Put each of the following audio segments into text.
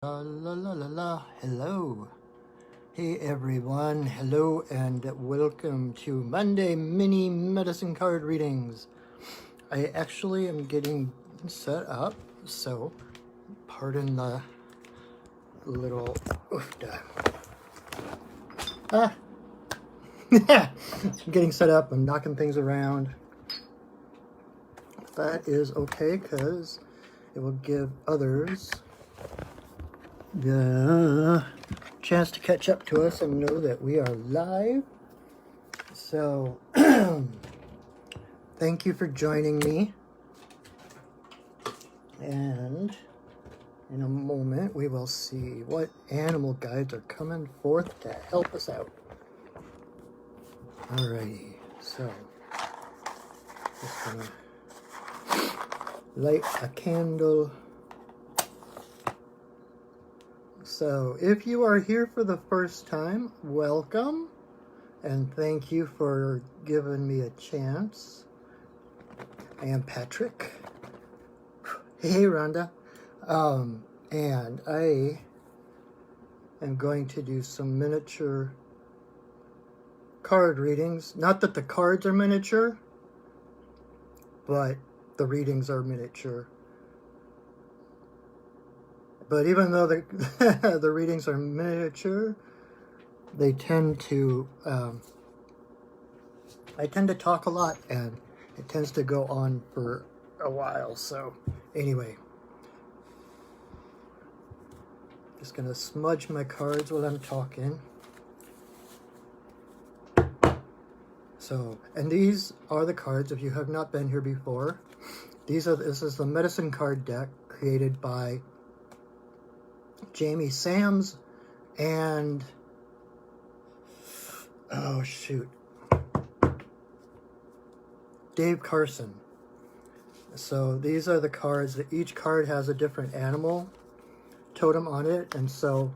La la la la la. Hello. Hey everyone. Hello and welcome to Monday mini medicine card readings. I actually am getting set up, so pardon the little oofda. Ah. I'm getting set up. I'm knocking things around. That is okay because it will give others the chance to catch up to us and know that we are live. So thank you for joining me, and in a moment we will see what animal guides are coming forth to help us out. Alrighty, so just gonna light a candle. So if you are here for the first time, welcome, and thank you for giving me a chance. I am Patrick. Hey Rhonda. And I am going to do some miniature card readings. Not that the cards are miniature, but the readings are miniature. But even though the the readings are miniature, they tend to I tend to talk a lot, and it tends to go on for a while. So anyway, just gonna smudge my cards while I'm talking. So, and these are the cards, if you have not been here before. This is the medicine card deck created by Jamie Sams and, oh shoot, Dave Carson. So these are the cards that each card has a different animal totem on it. And so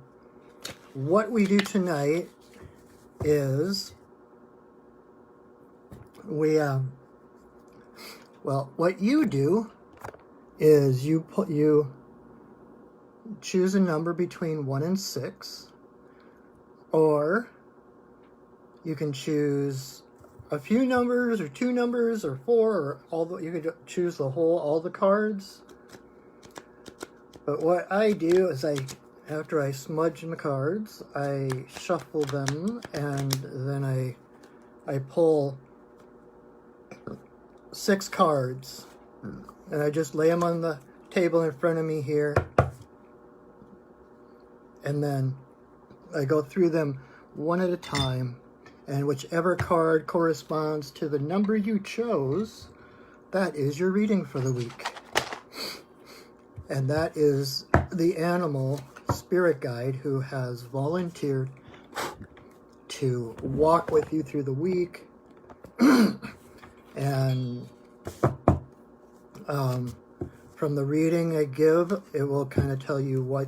what we do tonight is what you do is you choose a number between 1 and 6, or you can choose a few numbers or 2 numbers or 4, or you could choose all the cards. But what I do is after I smudge the cards, I shuffle them, and then I pull 6 cards, and I just lay them on the table in front of me here, and then I go through them one at a time, and whichever card corresponds to the number you chose, that is your reading for the week. And that is the animal spirit guide who has volunteered to walk with you through the week. And from the reading I give, it will kind of tell you what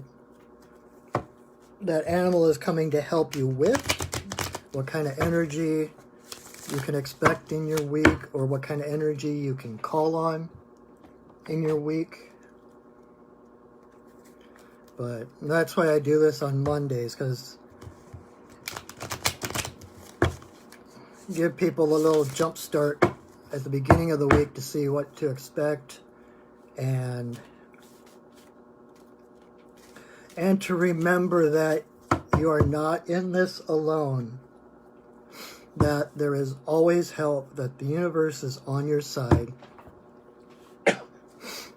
that animal is coming to help you with, what kind of energy you can expect in your week, or what kind of energy you can call on in your week. But that's why I do this on Mondays, because give people a little jump start at the beginning of the week to see what to expect, and to remember that you are not in this alone, that there is always help, that the universe is on your side,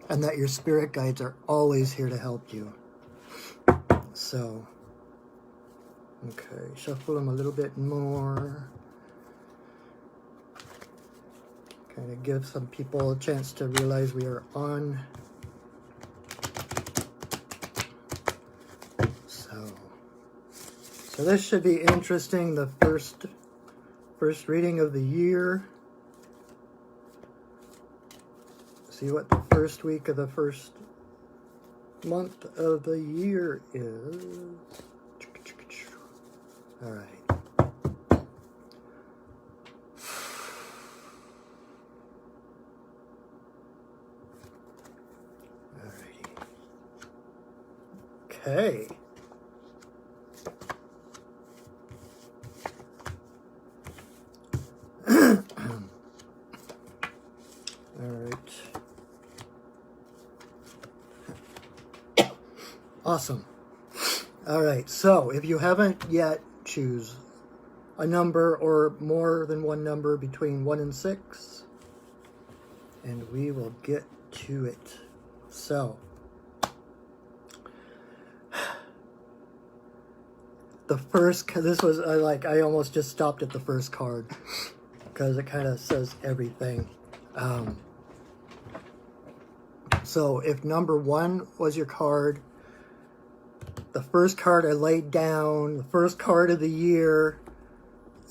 and that your spirit guides are always here to help you. So, okay, shuffle them a little bit more. Kind of give some people a chance to realize we are on. So this should be interesting. The first reading of the year. See what the first week of the first month of the year is. All right. Okay. All right. Awesome. All right. So if you haven't yet, choose a number or more than one number between 1 and 6, and we will get to it. So the first, this was I almost just stopped at the first card because it kind of says everything. So if number 1 was your card, the first card I laid down, the first card of the year,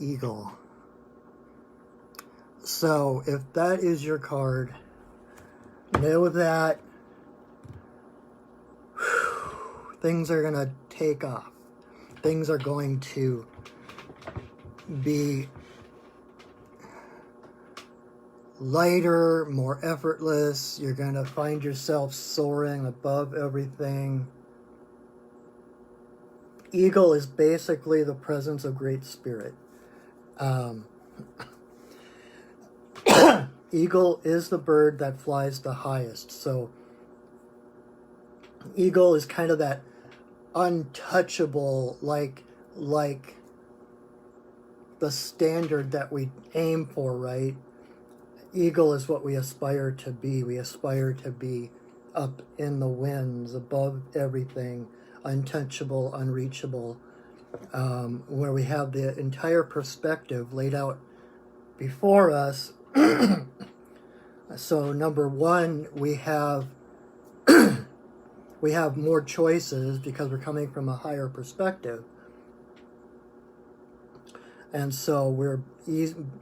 Eagle. So if that is your card, know that things are going to take off. Things are going to be lighter, more effortless. You're going to find yourself soaring above everything. Eagle is basically the presence of Great Spirit. Eagle is the bird that flies the highest. So eagle is kind of that untouchable, like the standard that we aim for, right? Eagle is what we aspire to be. We aspire to be up in the winds, above everything, untouchable, unreachable, where we have the entire perspective laid out before us. So number 1, we have we have more choices because we're coming from a higher perspective. And so we're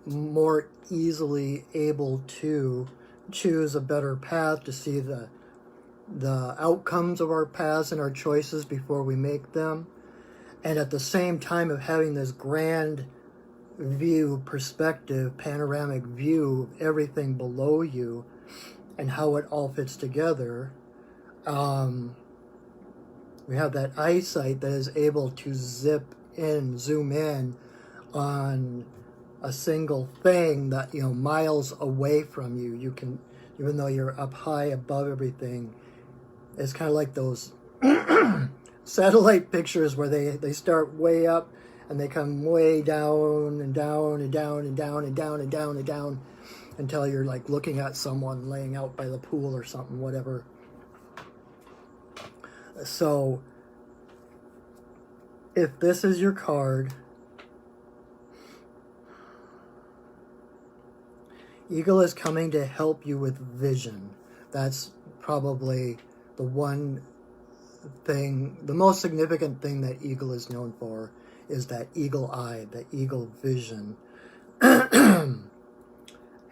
more easily able to choose a better path, to see the outcomes of our paths and our choices before we make them. And at the same time of having this grand view, perspective, panoramic view of everything below you and how it all fits together, we have that eyesight that is able to zoom in on a single thing that, miles away from you. You can, even though you're up high above everything, it's kind of like those satellite pictures where they start way up and they come way down and down and down and down and down and down and down until you're like looking at someone laying out by the pool or something, whatever. So if this is your card, Eagle is coming to help you with vision. That's probably the one thing, the most significant thing that Eagle is known for, is that eagle eye, that eagle vision.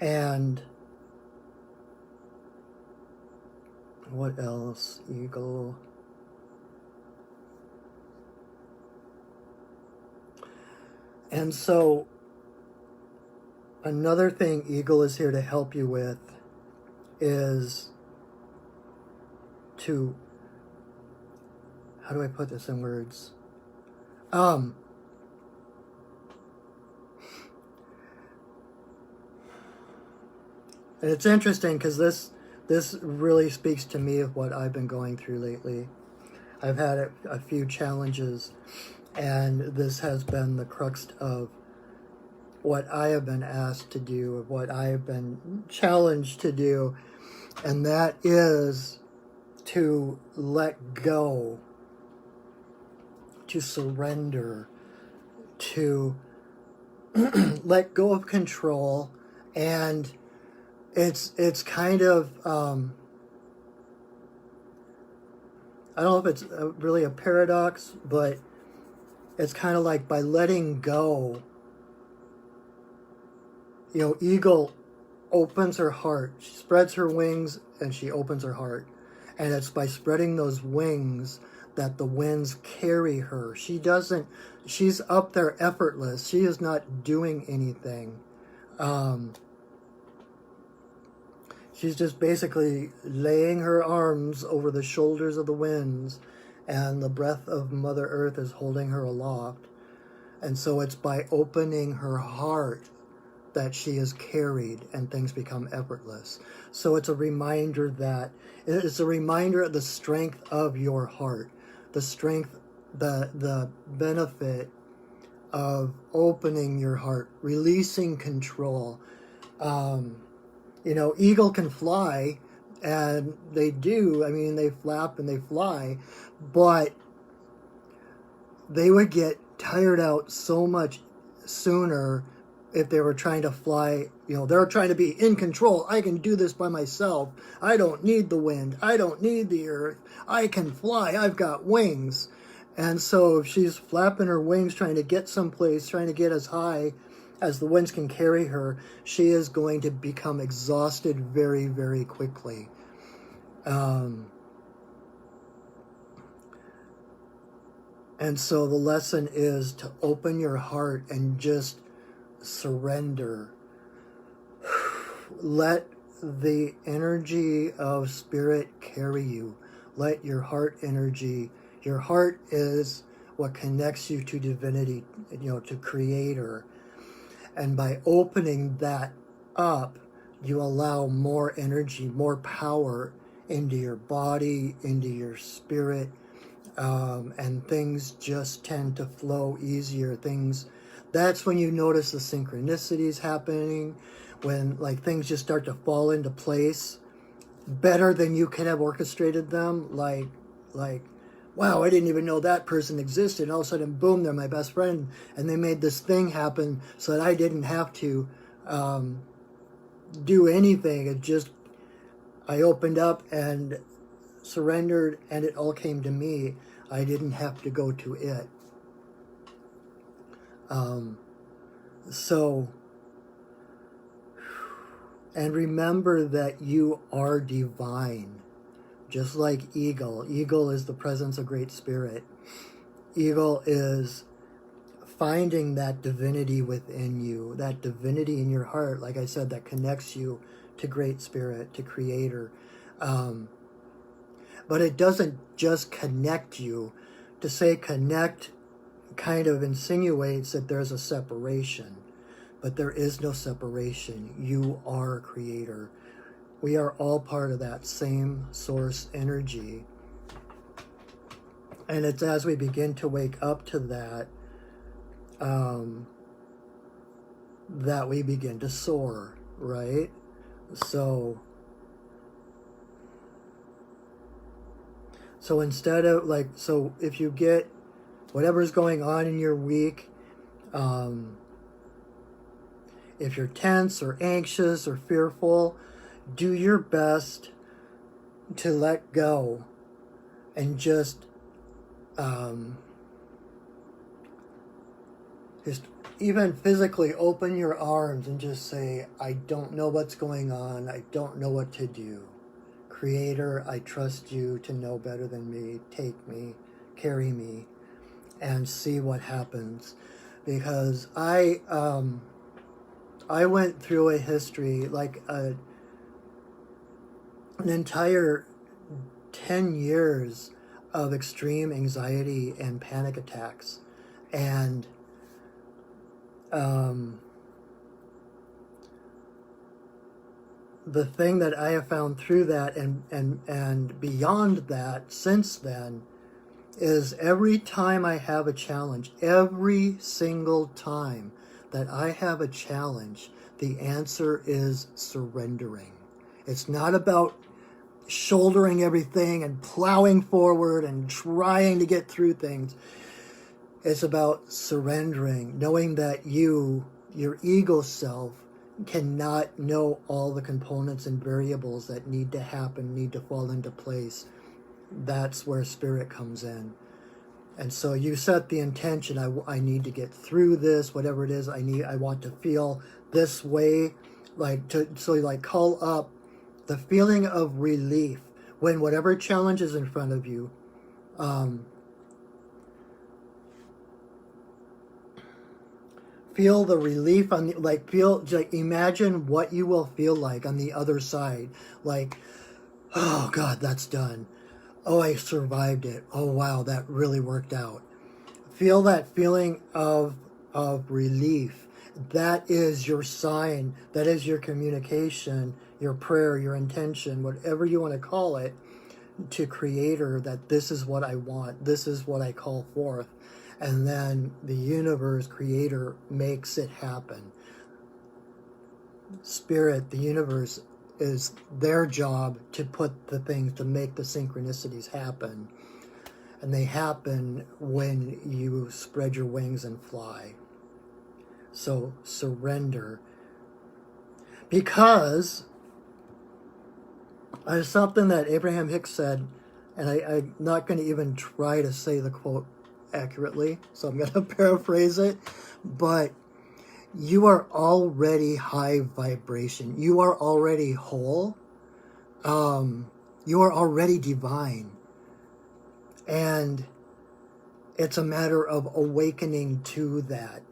And what else? Eagle. And so another thing Eagle is here to help you with is to, how do I put this in words? And it's interesting because this really speaks to me of what I've been going through lately. I've had a few challenges, and this has been the crux of what I have been asked to do, of what I have been challenged to do, and that is to let go, to surrender, to let go of control. And it's kind of, I don't know if it's really a paradox, but it's kind of like by letting go, Eagle opens her heart. She spreads her wings and she opens her heart. And it's by spreading those wings that the winds carry her. She's up there effortless. She is not doing anything. She's just basically laying her arms over the shoulders of the winds and the breath of Mother Earth is holding her aloft. And so it's by opening her heart that she is carried and things become effortless. So it's a reminder of the strength of your heart, the strength, the benefit of opening your heart, releasing control. Eagle can fly, and they do. I mean, they flap and they fly, but they would get tired out so much sooner if they were trying to fly. They're trying to be in control. I can do this by myself. I don't need the wind. I don't need the earth. I can fly. I've got wings. And so if she's flapping her wings, trying to get someplace, trying to get as high as the winds can carry her, she is going to become exhausted very, very quickly. And so the lesson is to open your heart and just surrender. Let the energy of spirit carry you. Let your heart energy. Your heart is what connects you to divinity, to Creator. And by opening that up, you allow more energy, more power into your body, into your spirit, and things just tend to flow easier. That's when you notice the synchronicities happening, when things just start to fall into place better than you could have orchestrated them. Like, wow, I didn't even know that person existed. And all of a sudden, boom, they're my best friend. And they made this thing happen so that I didn't have to do anything. I opened up and surrendered, and it all came to me. I didn't have to go to it. And remember that you are divine. Just like Eagle. Eagle is the presence of Great Spirit. Eagle is finding that divinity within you, that divinity in your heart, like I said, that connects you to Great Spirit, to Creator. But it doesn't just connect you. To say connect kind of insinuates that there's a separation. But there is no separation. You are Creator. We are all part of that same source energy. And it's as we begin to wake up to that, that we begin to soar, right? So instead of so if you get whatever's going on in your week, if you're tense or anxious or fearful, do your best to let go and just even physically open your arms and just say, I don't know what's going on. I don't know what to do. Creator, I trust you to know better than me. Take me, carry me, and see what happens. Because I went through a history, an entire 10 years of extreme anxiety and panic attacks. And the thing that I have found through that and beyond that since then is every time I have a challenge, every single time that I have a challenge, the answer is surrendering. It's not about shouldering everything and plowing forward and trying to get through things. It's about surrendering, knowing that your ego self, cannot know all the components and variables that need to happen, need to fall into place. That's where spirit comes in. And so you set the intention, I need to get through this, whatever it is I want to feel this way, call up the feeling of relief when whatever challenge is in front of you. Feel the relief on the, imagine what you will feel like on the other side. Oh God, that's done. Oh, I survived it. Oh, wow, that really worked out. Feel that feeling of relief. That is your sign. That is your communication, your prayer, your intention, whatever you want to call it, to Creator, that this is what I want. This is what I call forth. And then the universe, Creator, makes it happen. Spirit, the universe, is their job to put the things, to make the synchronicities happen. And they happen when you spread your wings and fly. So surrender. Because there's something that Abraham Hicks said, and I'm not going to even try to say the quote accurately, so I'm going to paraphrase it, but you are already high vibration. You are already whole. You are already divine. And it's a matter of awakening to that.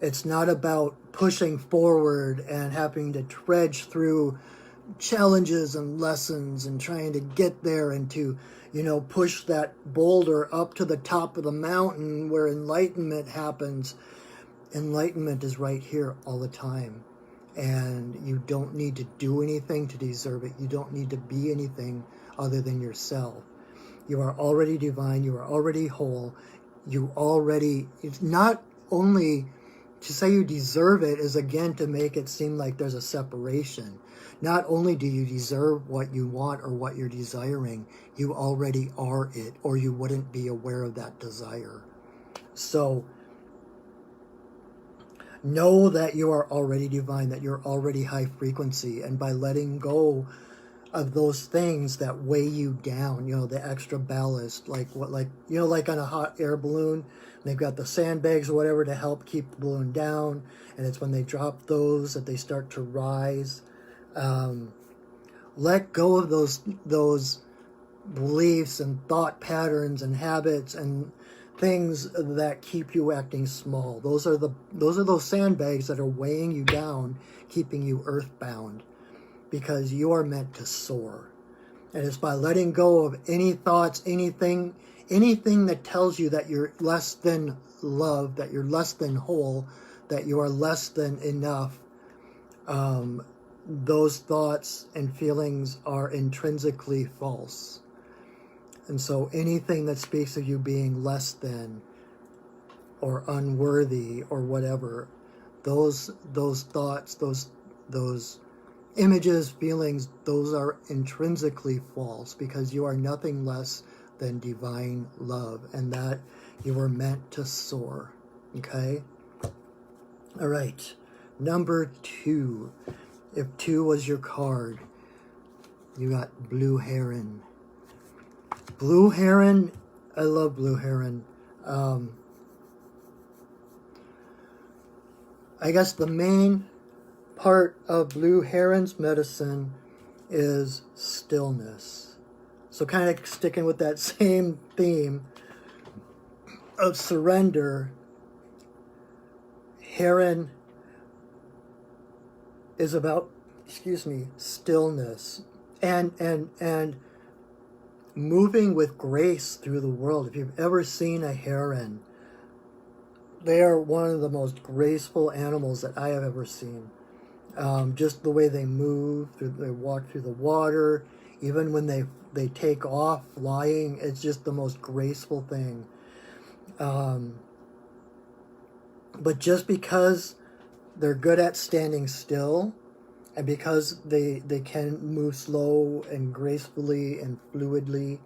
It's not about pushing forward and having to trudge through challenges and lessons and trying to get there and to, push that boulder up to the top of the mountain where enlightenment happens. Enlightenment is right here all the time. And you don't need to do anything to deserve it. You don't need to be anything other than yourself. You are already divine. You are already whole. It's not only to say you deserve it is again to make it seem like there's a separation. Not only do you deserve what you want or what you're desiring, you already are it, or you wouldn't be aware of that desire. So know that you are already divine, that you're already high frequency, and by letting go of those things that weigh you down, the extra ballast, like on a hot air balloon, they've got the sandbags or whatever to help keep the balloon down, and it's when they drop those that they start to rise. Let go of those beliefs and thought patterns and habits and things that keep you acting small. Those are those sandbags that are weighing you down, keeping you earthbound. Because you are meant to soar. And it's by letting go of any thoughts, anything that tells you that you're less than love, that you're less than whole, that you are less than enough. Those thoughts and feelings are intrinsically false. And so anything that speaks of you being less than or unworthy or whatever, those thoughts, those images, feelings, those are intrinsically false, because you are nothing less than divine love, and that you were meant to soar. Okay? All right. Number 2. If 2 was your card, you got Blue Heron. Blue Heron, I love Blue Heron. I guess the main part of Blue Heron's medicine is stillness. So kind of sticking with that same theme of surrender, Heron is about, stillness and moving with grace through the world. If you've ever seen a heron, they are one of the most graceful animals that I have ever seen. Just the way they move, they walk through the water, even when they take off flying, it's just the most graceful thing. But just because they're good at standing still, and because they can move slow and gracefully and fluidly,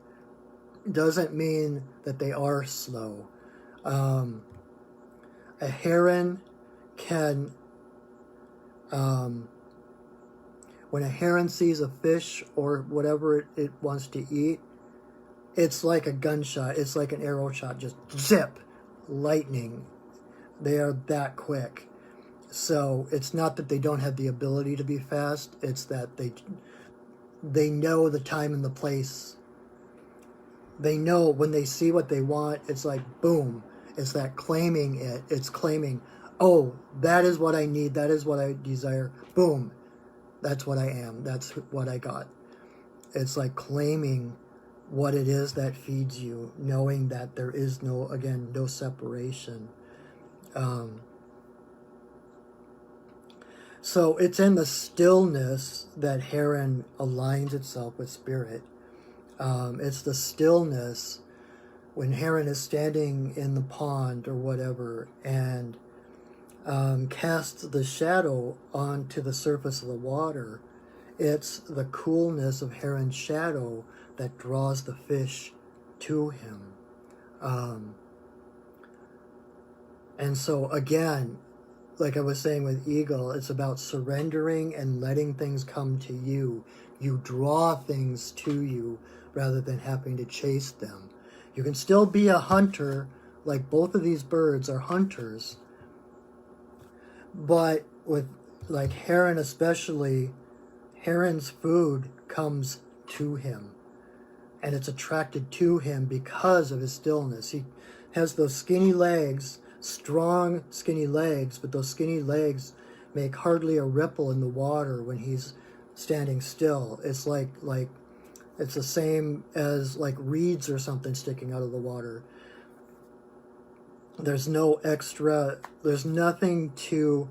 doesn't mean that they are slow. A heron can... when a heron sees a fish or whatever it wants to eat, it's like a gunshot. It's like an arrow shot. Just zip. Lightning. They are that quick. So it's not that they don't have the ability to be fast. It's that they know the time and the place. They know when they see what they want, it's like boom. It's that claiming it. It's claiming, oh, that is what I need. That is what I desire. Boom. That's what I am. That's what I got. It's like claiming what it is that feeds you, knowing that there is no separation. So it's in the stillness that heron aligns itself with spirit. It's the stillness when heron is standing in the pond or whatever and casts the shadow onto the surface of the water. It's the coolness of heron's shadow that draws the fish to him. And so again, like I was saying with eagle, it's about surrendering and letting things come to you. You draw things to you rather than having to chase them. You can still be a hunter, like both of these birds are hunters, but with like heron especially, heron's food comes to him and it's attracted to him because of his stillness. He has those skinny legs, strong skinny legs, but those skinny legs make hardly a ripple in the water when he's standing still. It's like it's the same as like reeds or something sticking out of the water. There's no extra, there's nothing to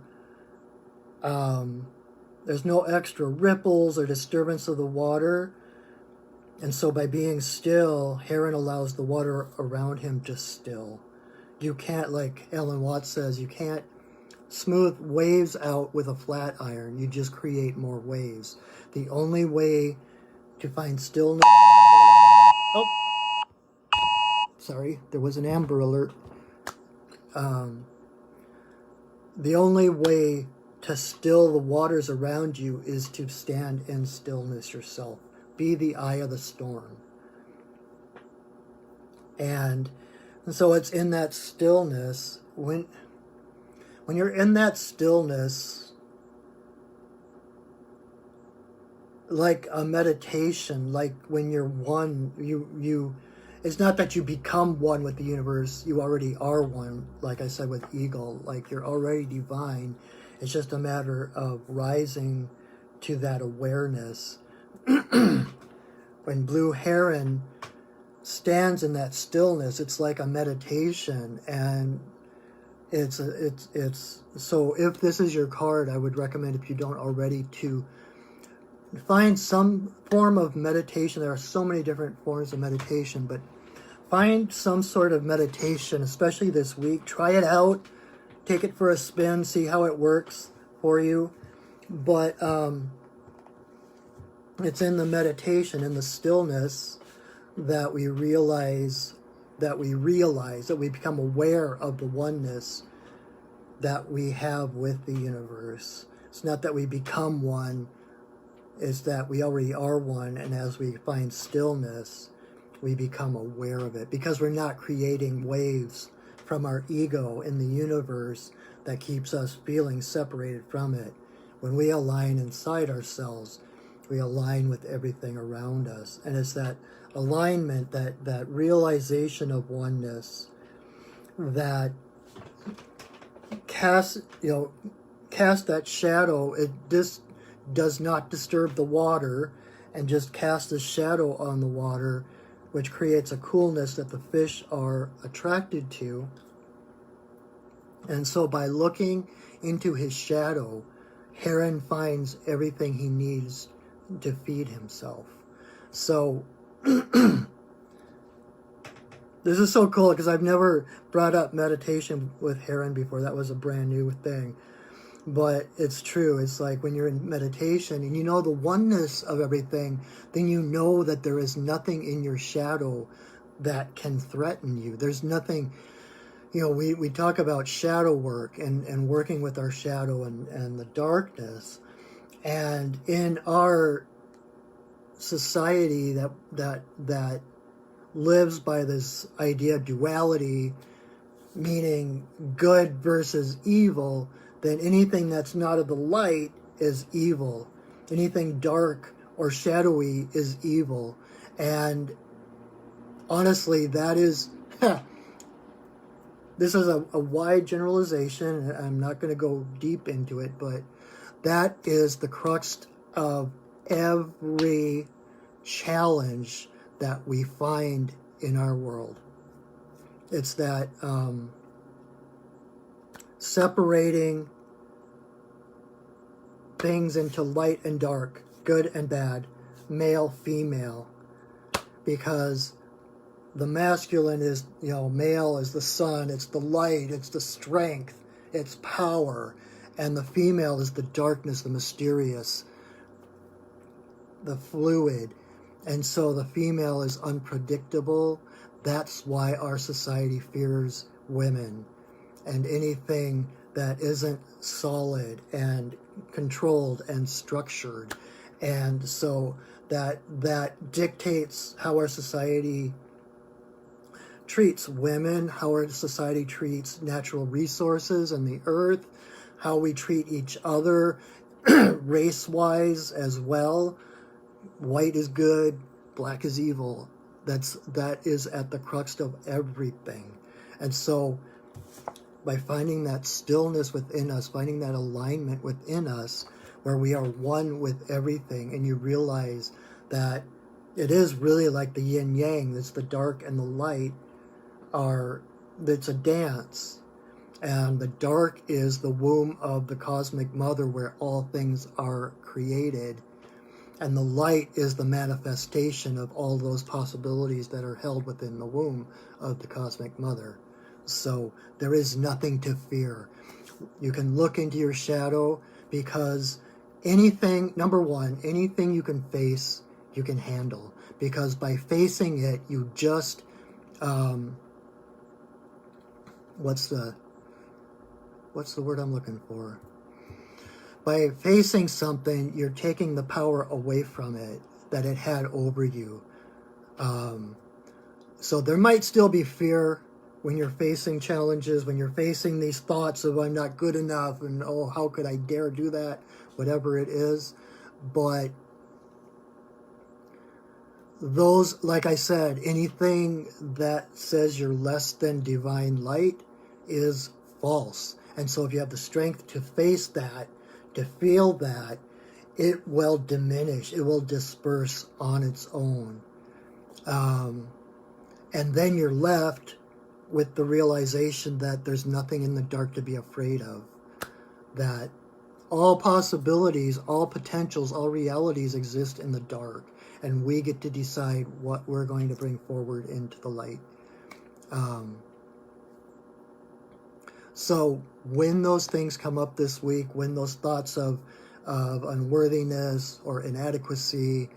there's no extra ripples or disturbance of the water. And so by being still, heron allows the water around him to still. You can't, like Alan Watts says, you can't smooth waves out with a flat iron. You just create more waves. The only way to find stillness... Oh! Sorry, there was an Amber Alert. The only way to still the waters around you is to stand in stillness yourself. Be the eye of the storm. And so it's in that stillness, when you're in that stillness, like a meditation, like when you're one, it's not that you become one with the universe, you already are one, like I said with eagle, like you're already divine. It's just a matter of rising to that awareness. When blue heron stands in that stillness, it's like a meditation, and it's so if this is your card, I would recommend, if you don't already, to find some form of meditation. There are so many different forms of meditation, but find some sort of meditation, especially this week. Try it out, take it for a spin, see how it works for you. But it's in the meditation, in the stillness, that we realize that we become aware of the oneness that we have with the universe. It's not that we become one, it's that we already are one, and as we find stillness, we become aware of it, because we're not creating waves from our ego in the universe that keeps us feeling separated from it. When we align inside ourselves, we align with everything around us, and it's that alignment, that realization of oneness that cast that shadow. It just does not disturb the water, and just cast a shadow on the water, which creates a coolness that the fish are attracted to. And so by looking into his shadow, heron finds everything he needs to feed himself. So this is so cool, because I've never brought up meditation with heron before. That was a brand new thing. But it's true. It's like when you're in meditation and you know the oneness of everything, then you know that there is nothing in your shadow that can threaten you. There's nothing, we talk about shadow work and working with our shadow and the darkness. And in our society that lives by this idea of duality, meaning good versus evil, then anything that's not of the light is evil. Anything dark or shadowy is evil. And honestly, that is, this is a wide generalization. I'm not going to go deep into it, but that is the crux of every challenge that we find in our world. It's that separating things into light and dark, good and bad, male, female, because the masculine is, male is the sun, it's the light, it's the strength, it's power, and the female is the darkness, the mysterious, the fluid. And so the female is unpredictable. That's why our society fears women and anything that isn't solid and controlled and structured. And so that dictates how our society treats women, how our society treats natural resources and the earth, how we treat each other race-wise as well. White is good, black is evil. That is at the crux of everything. And so by finding that stillness within us, finding that alignment within us, where we are one with everything, and you realize that it is really like the yin yang, it's the dark and the light it's a dance. And the dark is the womb of the cosmic mother where all things are created. And the light is the manifestation of all those possibilities that are held within the womb of the cosmic mother. So there is nothing to fear. You can look into your shadow, because anything, number one, anything you can face, you can handle. Because by facing it, you just, what's the word I'm looking for? By facing something, you're taking the power away from it that it had over you. So there might still be fear when you're facing challenges, when you're facing these thoughts of I'm not good enough and, oh, how could I dare do that, whatever it is. But those, like I said, anything that says you're less than divine light is false. And so if you have the strength to face that, to feel that, it will diminish, it will disperse on its own. And then you're left with the realization that there's nothing in the dark to be afraid of. That all possibilities, all potentials, all realities exist in the dark. And we get to decide what we're going to bring forward into the light. So when those things come up this week, when those thoughts of unworthiness or inadequacy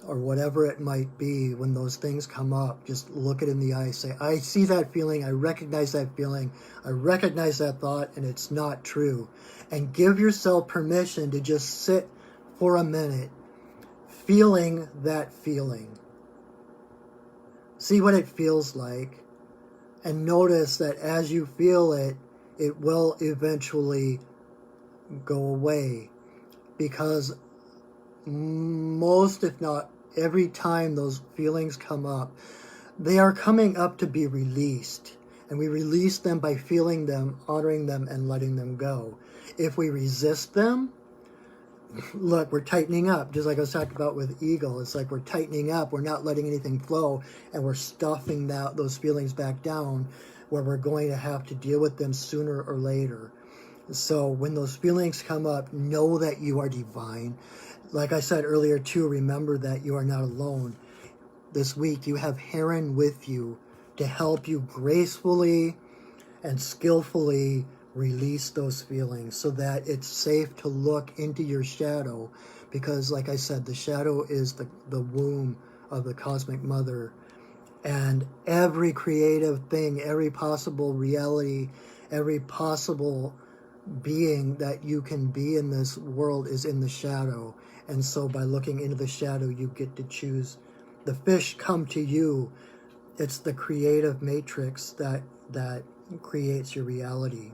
or whatever it might be, when those things come up, just look it in the eye, say, I see that feeling, I recognize that feeling, I recognize that thought, and it's not true. And give yourself permission to just sit for a minute, feeling that feeling. See what it feels like, and notice that as you feel it, it will eventually go away, because most, if not every time those feelings come up, they are coming up to be released. And we release them by feeling them, honoring them, and letting them go. If we resist them, look, we're tightening up, just like I was talking about with Eagle. It's like we're tightening up, we're not letting anything flow, and we're stuffing those feelings back down, where we're going to have to deal with them sooner or later. So when those feelings come up, know that you are divine. Like I said earlier too, remember that you are not alone. This week you have Heron with you to help you gracefully and skillfully release those feelings so that it's safe to look into your shadow. Because like I said, the shadow is the womb of the cosmic mother. And every creative thing, every possible reality, every possible being that you can be in this world is in the shadow. And so by looking into the shadow, you get to choose. The fish come to you. It's the creative matrix that creates your reality.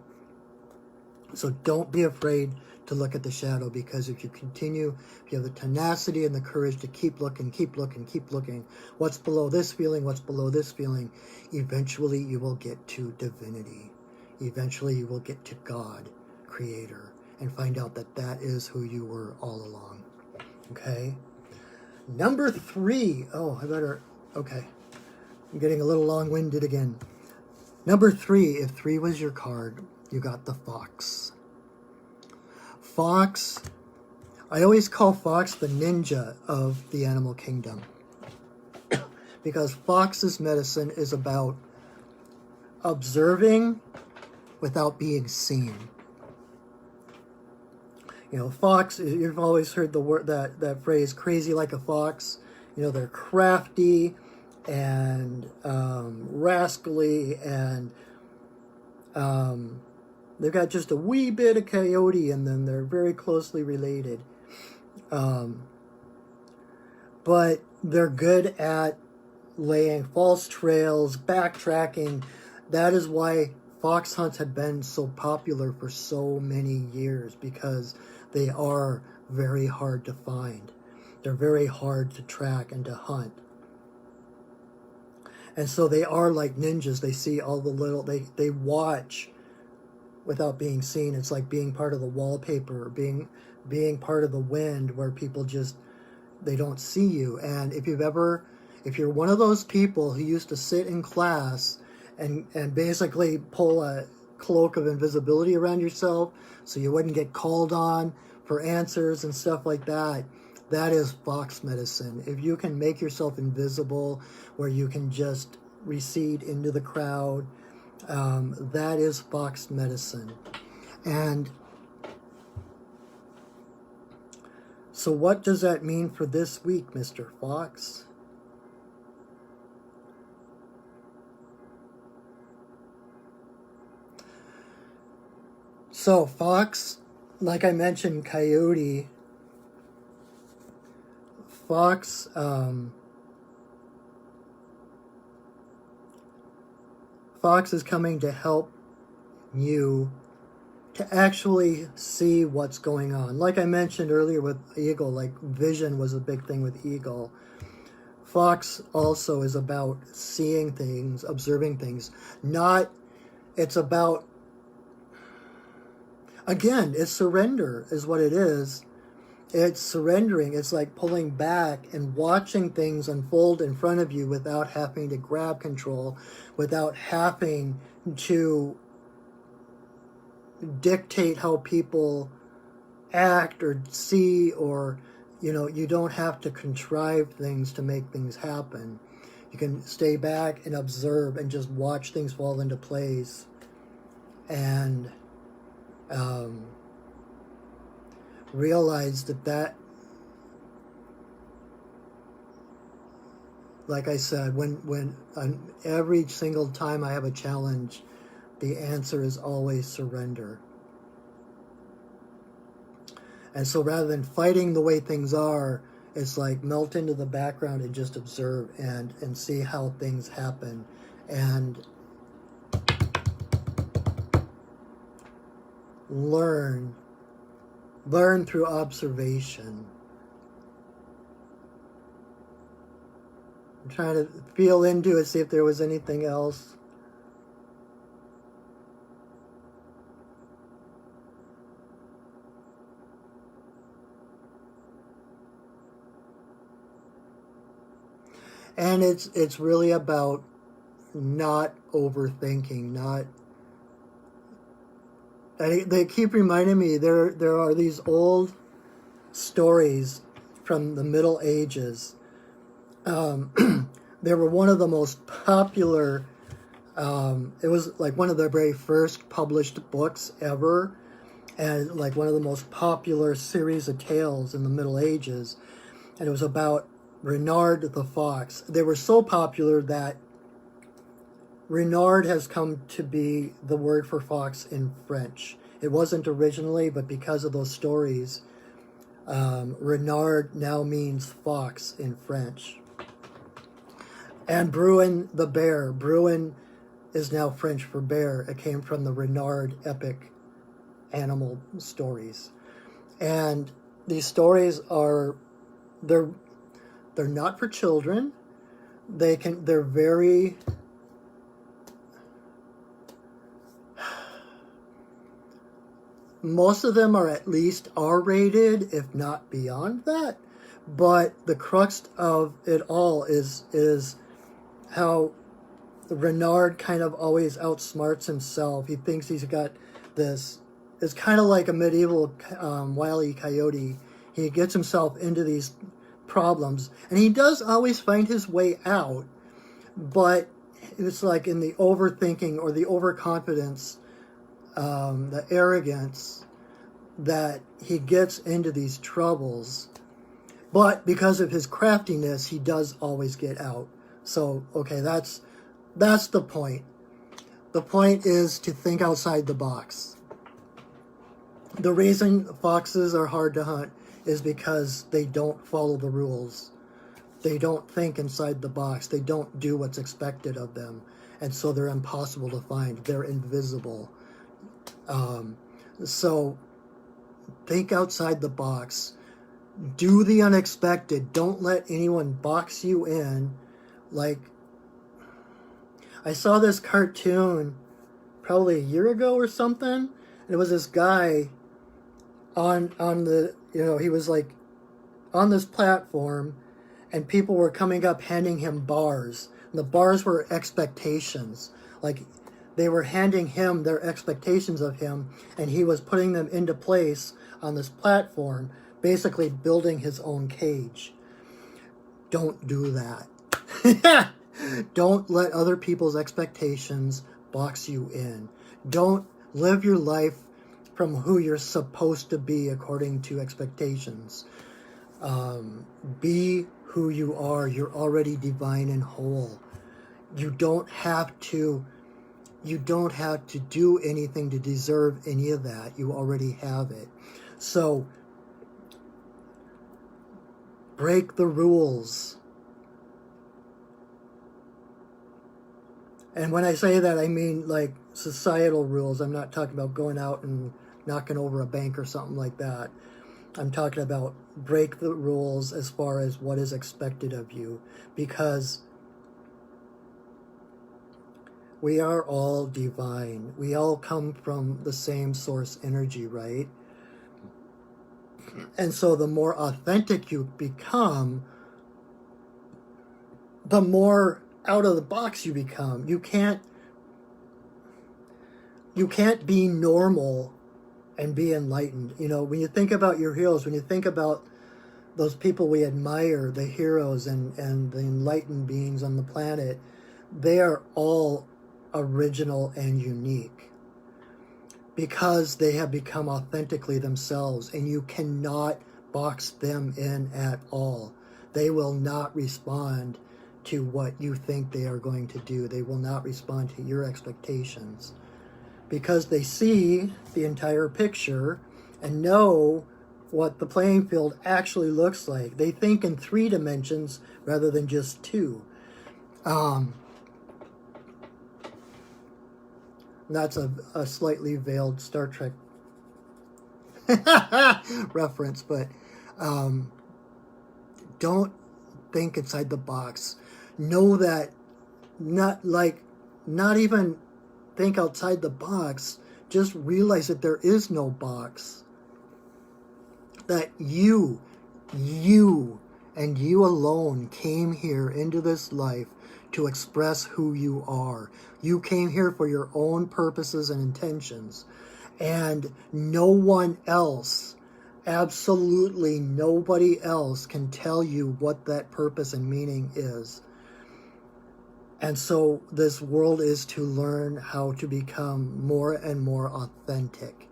So don't be afraid to look at the shadow, because if you continue, if you have the tenacity and the courage to keep looking, what's below this feeling, eventually you will get to divinity. Eventually you will get to God, Creator, and find out that is who you were all along. Okay? Number 3. Oh, I better Okay. I'm getting a little long-winded again. Number 3, if 3 was your card, you got the fox. Fox, I always call fox the ninja of the animal kingdom. Because fox's medicine is about observing without being seen. You know, fox, you've always heard the word, that phrase, crazy like a fox. You know, they're crafty and rascally, and they've got just a wee bit of coyote in them. They're very closely related. But they're good at laying false trails, backtracking. That is why fox hunts have been so popular for so many years, because they are very hard to find. They're very hard to track and to hunt. And so they are like ninjas. They see all the little, they watch without being seen. It's like being part of the wallpaper, being part of the wind, where people just, they don't see you. And if you're one of those people who used to sit in class and basically pull a cloak of invisibility around yourself so you wouldn't get called on for answers and stuff like that, that is fox medicine. If you can make yourself invisible, where you can just recede into the crowd, that is fox medicine. And so what does that mean for this week, Mr. Fox? So fox, like I mentioned, coyote, fox, fox is coming to help you to actually see what's going on. Like I mentioned earlier with eagle, like vision was a big thing with eagle. Fox also is about seeing things, observing things. It's about, again, it's surrender is what it is. It's surrendering. It's like pulling back and watching things unfold in front of you without having to grab control, without having to dictate how people act or see, or, you know, you don't have to contrive things to make things happen. You can stay back and observe and just watch things fall into place. And realize that, like I said, when every single time I have a challenge, the answer is always surrender. And so rather than fighting the way things are, it's like melt into the background and just observe and see how things happen. And learn through observation. I'm trying to feel into it, see if there was anything else. And it's really about not overthinking, they keep reminding me, there are these old stories from the Middle Ages. They were one of the most popular, it was like one of the very first published books ever, and like one of the most popular series of tales in the Middle Ages. And it was about Renard the Fox. They were so popular that Renard has come to be the word for fox in French. It wasn't originally, but because of those stories, Renard now means fox in French. And Bruin the bear. Bruin is now French for bear. It came from the Renard epic animal stories. And these stories are, they're not for children. They're very, most of them are at least R-rated, if not beyond that. But the crux of it all is how Renard kind of always outsmarts himself. He thinks he's got this. It's kind of like a medieval Wile E. Coyote. He gets himself into these problems, and he does always find his way out, but it's like in the overthinking or the overconfidence, the arrogance, that he gets into these troubles. But because of his craftiness, he does always get out. So, okay, that's the point. The point is to think outside the box. The reason foxes are hard to hunt is because they don't follow the rules. They don't think inside the box. They don't do what's expected of them. And so they're impossible to find. They're invisible. So think outside the box. Do the unexpected. Don't let anyone box you in. Like, I saw this cartoon probably a year ago or something. And it was this guy on the, he was like on this platform, and people were coming up handing him bars. And the bars were expectations. Like, they were handing him their expectations of him, and he was putting them into place on this platform, basically building his own cage. Don't do that. Don't let other people's expectations box you in. Don't live your life from who you're supposed to be according to expectations. Be who you are. You're already divine and whole. You don't have to do anything to deserve any of that. You already have it. So break the rules. And when I say that, I mean like societal rules. I'm not talking about going out and knocking over a bank or something like that. I'm talking about break the rules as far as what is expected of you, because we are all divine. We all come from the same source energy, right? And so the more authentic you become, the more out of the box you become. You can't be normal and be enlightened. When you think about your heroes, when you think about those people we admire, the heroes and the enlightened beings on the planet, they are all original and unique because they have become authentically themselves, and you cannot box them in at all. They will not respond to what you think they are going to do. They will not respond to your expectations because they see the entire picture and know what the playing field actually looks like. They think in 3 dimensions rather than just 2. That's a slightly veiled Star Trek reference, but don't think inside the box. Know that not even think outside the box. Just realize that there is no box. That you and you alone came here into this life to express who you are. You came here for your own purposes and intentions. And no one else, absolutely nobody else, can tell you what that purpose and meaning is. And so this world is to learn how to become more and more authentic.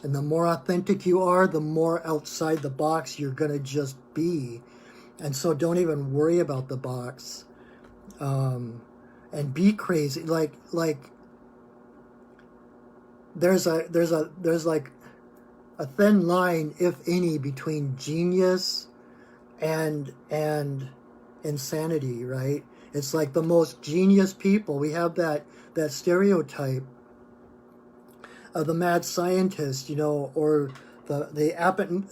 And the more authentic you are, the more outside the box you're going to just be. And so don't even worry about the box. And be crazy. Like there's like a thin line, if any, between genius and insanity, right? It's like the most genius people. We have that stereotype of the mad scientist, or the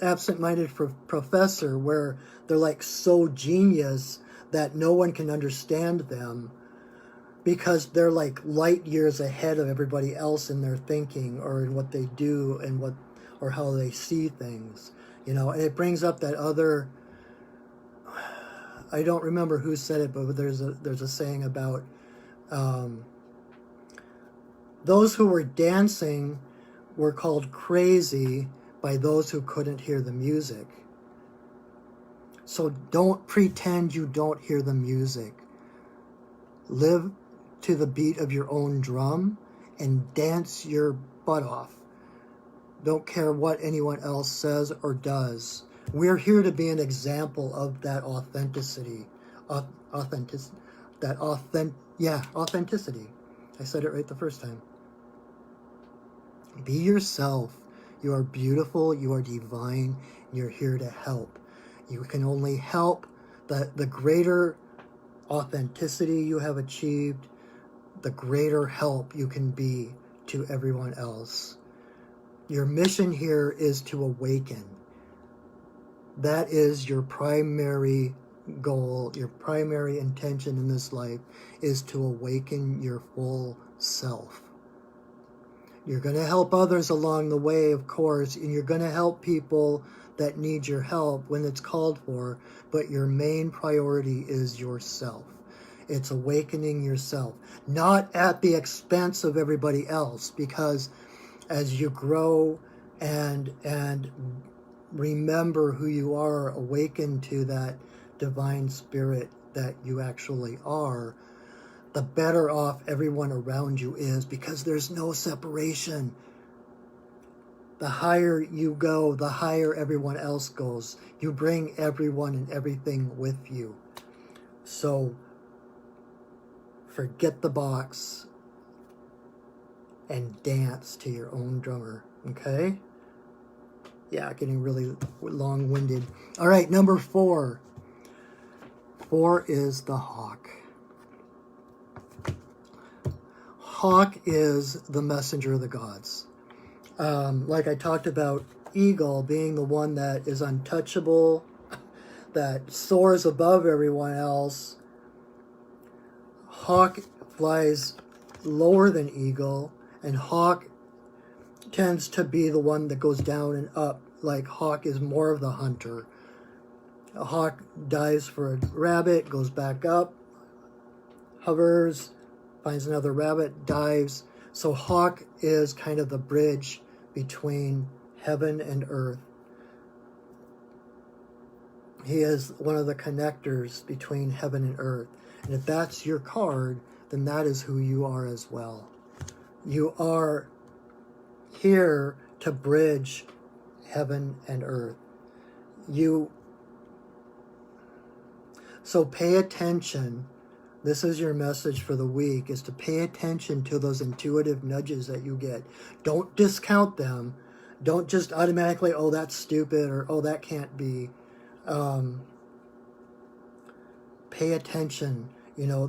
absent-minded professor, where they're like so genius that no one can understand them because they're like light years ahead of everybody else in their thinking or in what they do and or how they see things, and it brings up that other I don't remember who said it, but there's a saying about those who were dancing were called crazy by those who couldn't hear the music. So don't pretend you don't hear the music. Live to the beat of your own drum and dance your butt off. Don't care what anyone else says or does. We're here to be an example of that authenticity. Authenticity. I said it right the first time. Be yourself. You are beautiful. You are divine. You're here to help. You can only help the greater authenticity you have achieved, the greater help you can be to everyone else. Your mission here is to awaken. That is your primary goal, your primary intention in this life is to awaken your full self. You're going to help others along the way, of course, and you're going to help people that need your help when it's called for, but your main priority is yourself. It's awakening yourself, not at the expense of everybody else, because as you grow and remember who you are, awaken to that divine spirit that you actually are, the better off everyone around you is, because there's no separation. The higher you go, the higher everyone else goes. You bring everyone and everything with you. So forget the box and dance to your own drummer, okay? Yeah, getting really long-winded. All right, number 4. 4 is the hawk. Hawk is the messenger of the gods. Like I talked about, eagle being the one that is untouchable, that soars above everyone else. Hawk flies lower than eagle, and hawk tends to be the one that goes down and up. Like hawk is more of the hunter. A hawk dives for a rabbit, goes back up, hovers, finds another rabbit, dives. So hawk is kind of the bridge between heaven and earth. He is one of the connectors between heaven and earth. And if that's your card, then that is who you are as well. You are here to bridge heaven and earth. So pay attention. This is your message for the week, is to pay attention to those intuitive nudges that you get. Don't discount them. Don't just automatically, oh, that's stupid, or oh, that can't be. Pay attention. You know,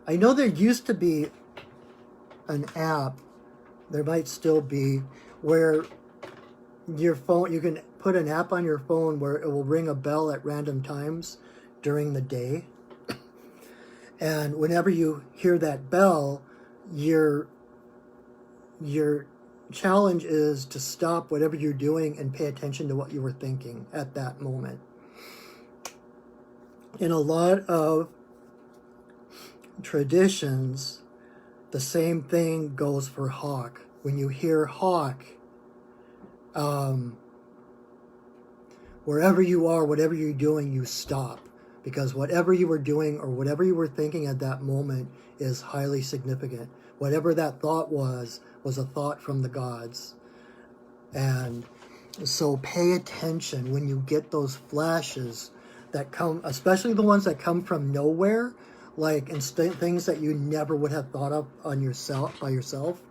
I know there used to be an app, there might still be, where your phone, you can put an app on your phone where it will ring a bell at random times during the day. And whenever you hear that bell, your challenge is to stop whatever you're doing and pay attention to what you were thinking at that moment. In a lot of traditions, the same thing goes for hawk. When you hear hawk, wherever you are, whatever you're doing, you stop. Because whatever you were doing or whatever you were thinking at that moment is highly significant. Whatever that thought was a thought from the gods. And so pay attention when you get those flashes that come, especially the ones that come from nowhere, like things that you never would have thought of by yourself.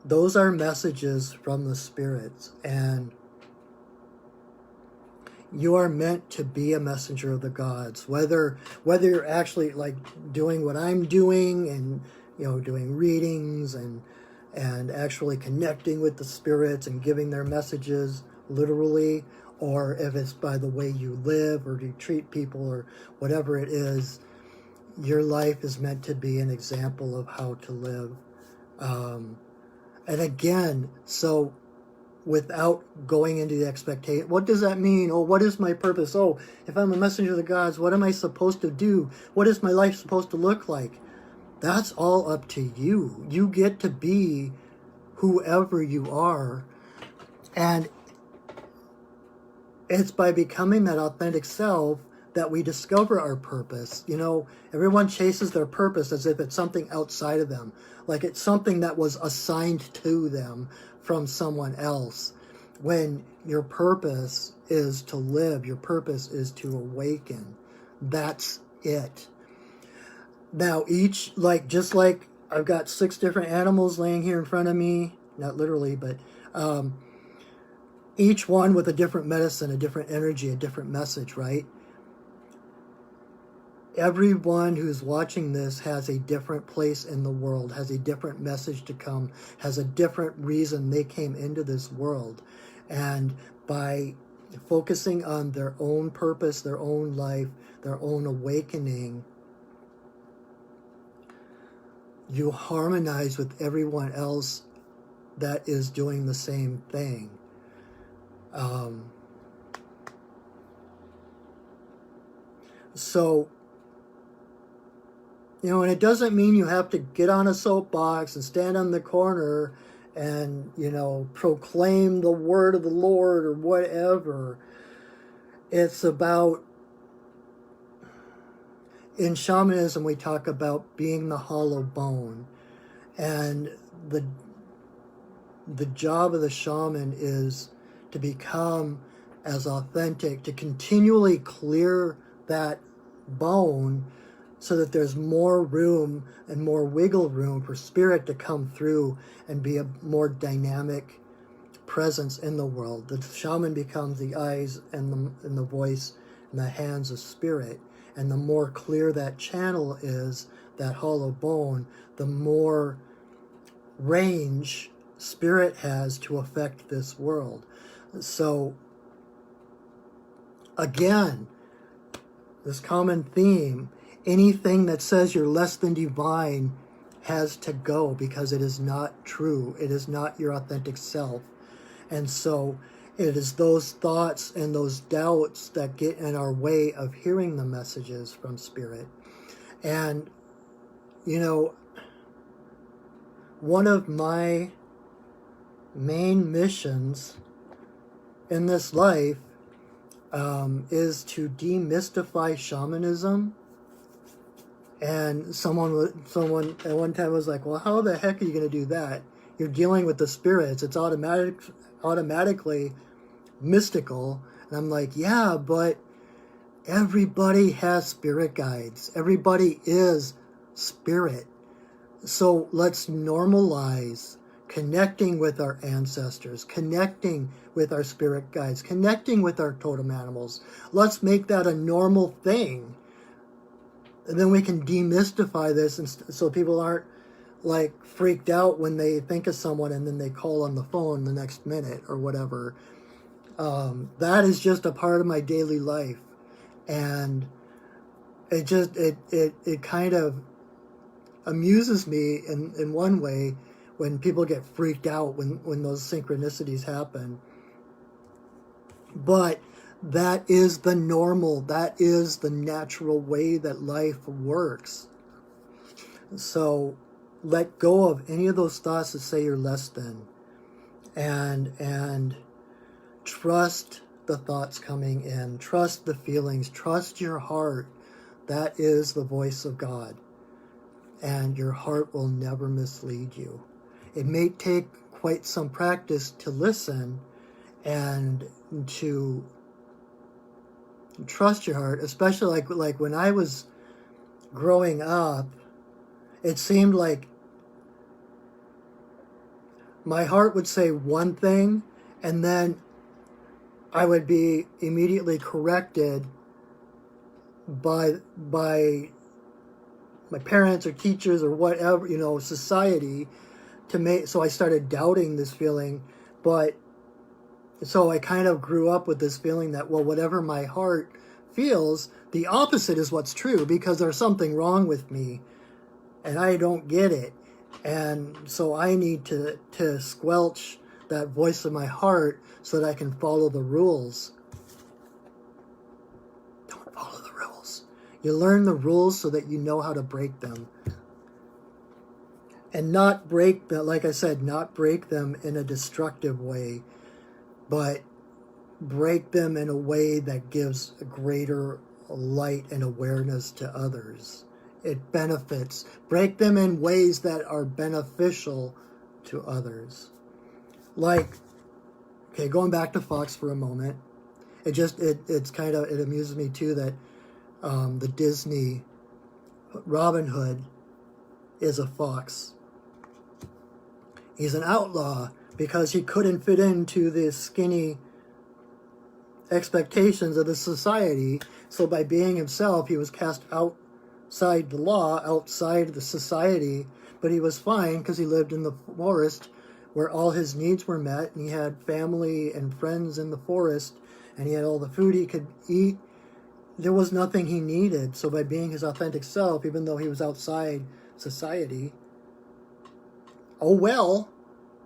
Those are messages from the spirits, and you are meant to be a messenger of the gods, whether you're actually like doing what I'm doing and, you know, doing readings and actually connecting with the spirits and giving their messages literally, or if it's by the way you live or you treat people or whatever it is. Your life is meant to be an example of how to live. And again, so without going into the expectation. What does that mean? Oh, what is my purpose? Oh, if I'm a messenger of the gods, what am I supposed to do? What is my life supposed to look like? That's all up to you. You get to be whoever you are. And it's by becoming that authentic self that we discover our purpose. You know, everyone chases their purpose as if it's something outside of them, like it's something that was assigned to them from someone else. When your purpose is to live, your purpose is to awaken. That's it. Now, just like I've got 6 different animals laying here in front of me, not literally, but each one with a different medicine, a different energy, a different message, right? Everyone who's watching this has a different place in the world, has a different message to come, has a different reason they came into this world. And by focusing on their own purpose, their own life, their own awakening, you harmonize with everyone else that is doing the same thing. So, you know, and it doesn't mean you have to get on a soapbox and stand on the corner and, you know, proclaim the word of the Lord or whatever. It's about, in shamanism, we talk about being the hollow bone. And the job of the shaman is to become as authentic, to continually clear that bone so that there's more room and more wiggle room for spirit to come through and be a more dynamic presence in the world. The shaman becomes the eyes and the voice and the hands of spirit. And the more clear that channel is, that hollow bone, the more range spirit has to affect this world. So, again, this common theme, anything that says you're less than divine has to go, because it is not true. It is not your authentic self. And so it is those thoughts and those doubts that get in our way of hearing the messages from spirit. And, you know, one of my main missions in this life is to demystify shamanism. And someone at one time was like, well, how the heck are you going to do that? You're dealing with the spirits. It's automatically mystical. And I'm like, yeah, but everybody has spirit guides. Everybody is spirit. So let's normalize connecting with our ancestors, connecting with our spirit guides, connecting with our totem animals. Let's make that a normal thing. And then we can demystify this, and so people aren't like freaked out when they think of someone and then they call on the phone the next minute or whatever. That is just a part of my daily life. And it kind of amuses me in one way when people get freaked out when those synchronicities happen. But that is the normal, that is the natural way that life works. So let go of any of those thoughts that say you're less than, and trust the thoughts coming in, trust the feelings, trust your heart. That is the voice of God, and your heart will never mislead you. It may take quite some practice to listen and to trust your heart, especially like when I was growing up, it seemed like my heart would say one thing and then I would be immediately corrected by my parents or teachers or whatever, you know, society, so I started doubting this feeling. But so I kind of grew up with this feeling that, well, whatever my heart feels, the opposite is what's true, because there's something wrong with me and I don't get it. And so I need to squelch that voice of my heart so that I can follow the rules. Don't follow the rules. You learn the rules so that you know how to break them. And not break them, like I said, not break them in a destructive way, but break them in a way that gives a greater light and awareness to others. It benefits. Break them in ways that are beneficial to others. Like, okay, going back to Fox for a moment, it amuses me too that the Disney Robin Hood is a fox. He's an outlaw because he couldn't fit into the skinny expectations of the society. So by being himself, he was cast outside the law, outside the society, but he was fine because he lived in the forest where all his needs were met, and he had family and friends in the forest, and he had all the food he could eat. There was nothing he needed. So by being his authentic self, even though he was outside society, oh well,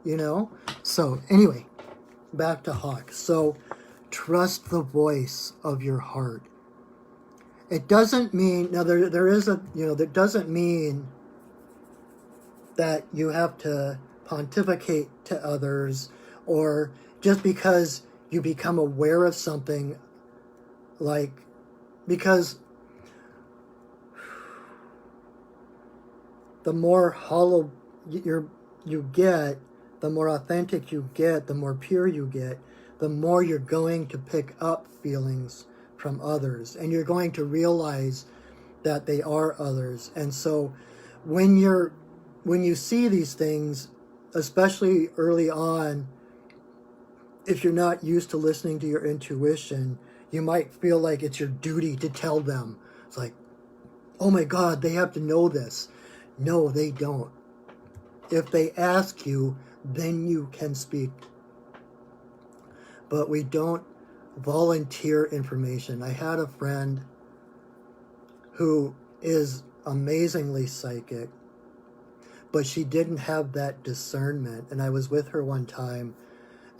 you know. So anyway, back to Hawk. So trust the voice of your heart. It doesn't mean, now that doesn't mean that you have to pontificate to others, or just because you become aware of something, because the more hollow you get, the more authentic you get, the more pure you get, the more you're going to pick up feelings from others, and you're going to realize that they are others. And so when you see these things, especially early on, if you're not used to listening to your intuition, you might feel like it's your duty to tell them. It's like, oh my God, they have to know this. No, they don't. If they ask you, then you can speak. But we don't volunteer information. I had a friend who is amazingly psychic, but she didn't have that discernment. And I was with her one time,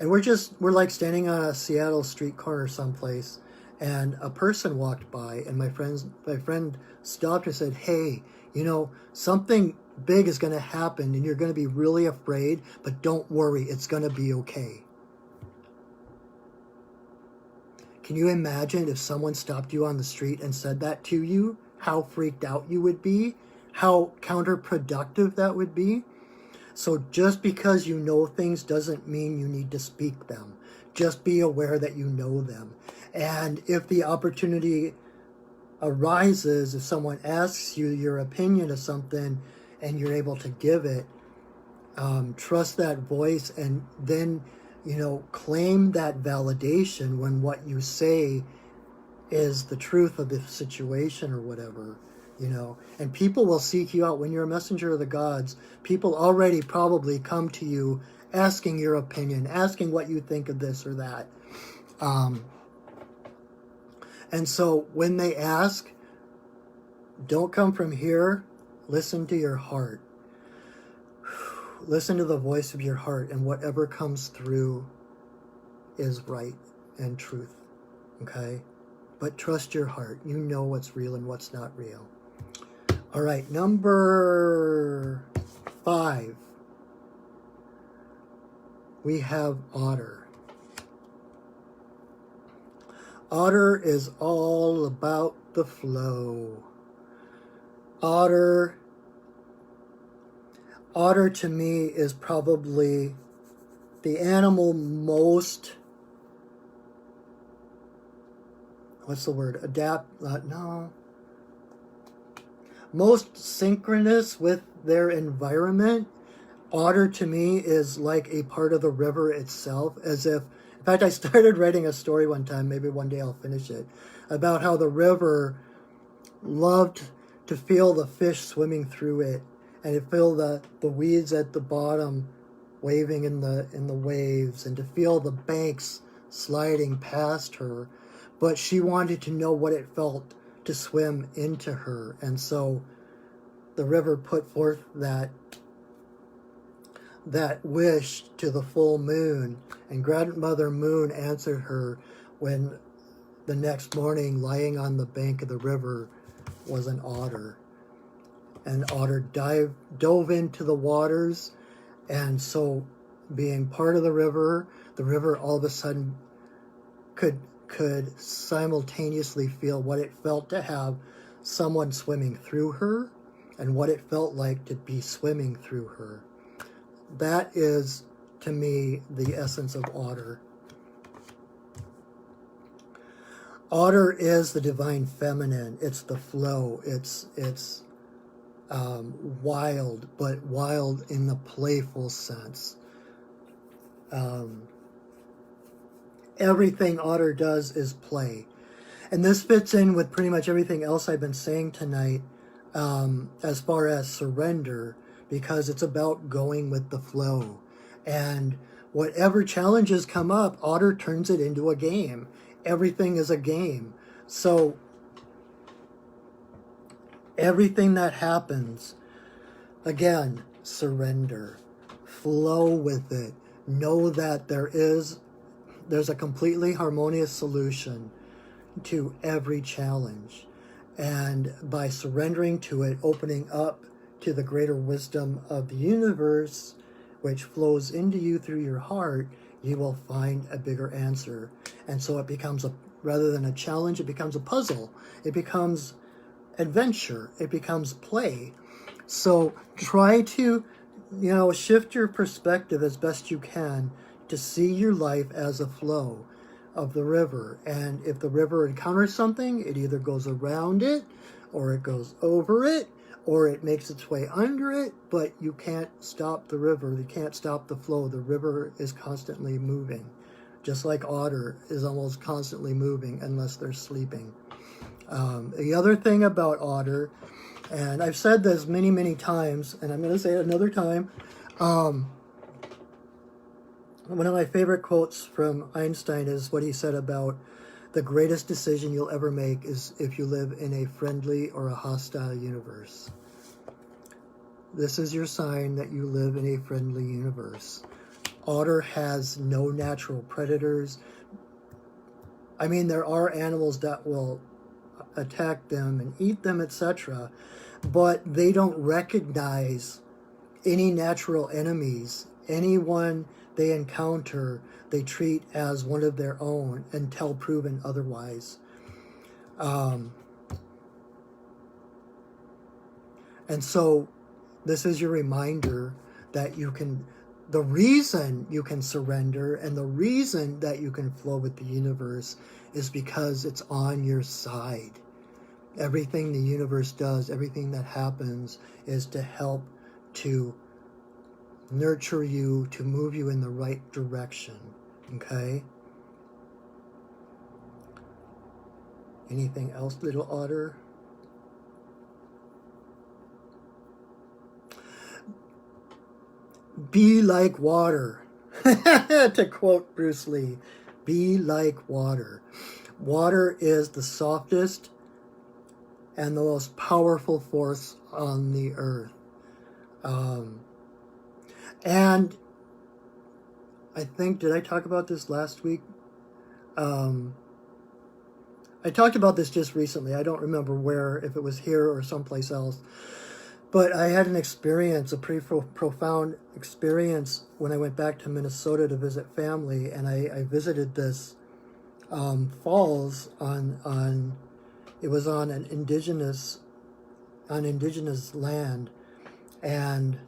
and we're like standing on a Seattle street corner someplace, and a person walked by, and my friend stopped and said, hey, something big is going to happen, and you're going to be really afraid, but don't worry, it's going to be okay. Can you imagine if someone stopped you on the street and said that to you? How freaked out you would be? How counterproductive that would be? So just because you know things doesn't mean you need to speak them. Just be aware that you know them. And if the opportunity arises, if someone asks you your opinion of something and you're able to give it, trust that voice, and then claim that validation when what you say is the truth of the situation or whatever, and people will seek you out. When you're a messenger of the gods, people already probably come to you asking your opinion, asking what you think of this or that. And so when they ask, don't come from here, listen to your heart. Listen to the voice of your heart, and whatever comes through is right and truth, okay? But trust your heart. You know what's real and what's not real. All right, number 5. We have Otter. Otter is all about the flow. Otter to me is probably the animal most, most synchronous with their environment. Otter to me is like a part of the river itself, in fact, I started writing a story one time, maybe one day I'll finish it, about how the river loved to feel the fish swimming through it, and to feel the weeds at the bottom waving in the waves, and to feel the banks sliding past her. But she wanted to know what it felt to swim into her. And so the river put forth that that wish to the full moon, and Grandmother Moon answered her when the next morning, lying on the bank of the river, was an otter. And Otter dove into the waters, and so being part of the river all of a sudden could simultaneously feel what it felt to have someone swimming through her and what it felt like to be swimming through her. That is, to me, the essence of Otter. Otter is the divine feminine. It's the flow. It's wild, but wild in the playful sense. Everything Otter does is play. And this fits in with pretty much everything else I've been saying tonight, as far as surrender, because it's about going with the flow. And whatever challenges come up, Otter turns it into a game. Everything is a game. So everything that happens, again, surrender. Flow with it. Know that there's a completely harmonious solution to every challenge. And by surrendering to it, opening up to the greater wisdom of the universe, which flows into you through your heart, you will find a bigger answer. And so it becomes rather than a challenge, it becomes a puzzle. It becomes adventure. It becomes play. So try to, shift your perspective as best you can to see your life as a flow of the river. And if the river encounters something, it either goes around it, or it goes over it, or it makes its way under it, but you can't stop the river. You can't stop the flow. The river is constantly moving, just like Otter is almost constantly moving unless they're sleeping. The other thing about Otter, and I've said this many, many times, and I'm going to say it another time, one of my favorite quotes from Einstein is what he said about the greatest decision you'll ever make is if you live in a friendly or a hostile universe. This is your sign that you live in a friendly universe. Otter has no natural predators. I mean, there are animals that will attack them and eat them, etc., but they don't recognize any natural enemies. Anyone they encounter, they treat as one of their own until proven otherwise. And so this is your reminder that the reason you can surrender and the reason that you can flow with the universe is because it's on your side. Everything the universe does, everything that happens is to help to nurture you, to move you in the right direction. Okay? Anything else, little Otter? Be like water. To quote Bruce Lee, be like water. Water is the softest and the most powerful force on the earth. And I think, did I talk about this last week? I talked about this just recently. I don't remember where, if it was here or someplace else. But I had an experience, a pretty profound experience when I went back to Minnesota to visit family, and I visited this falls on it was on an indigenous land, and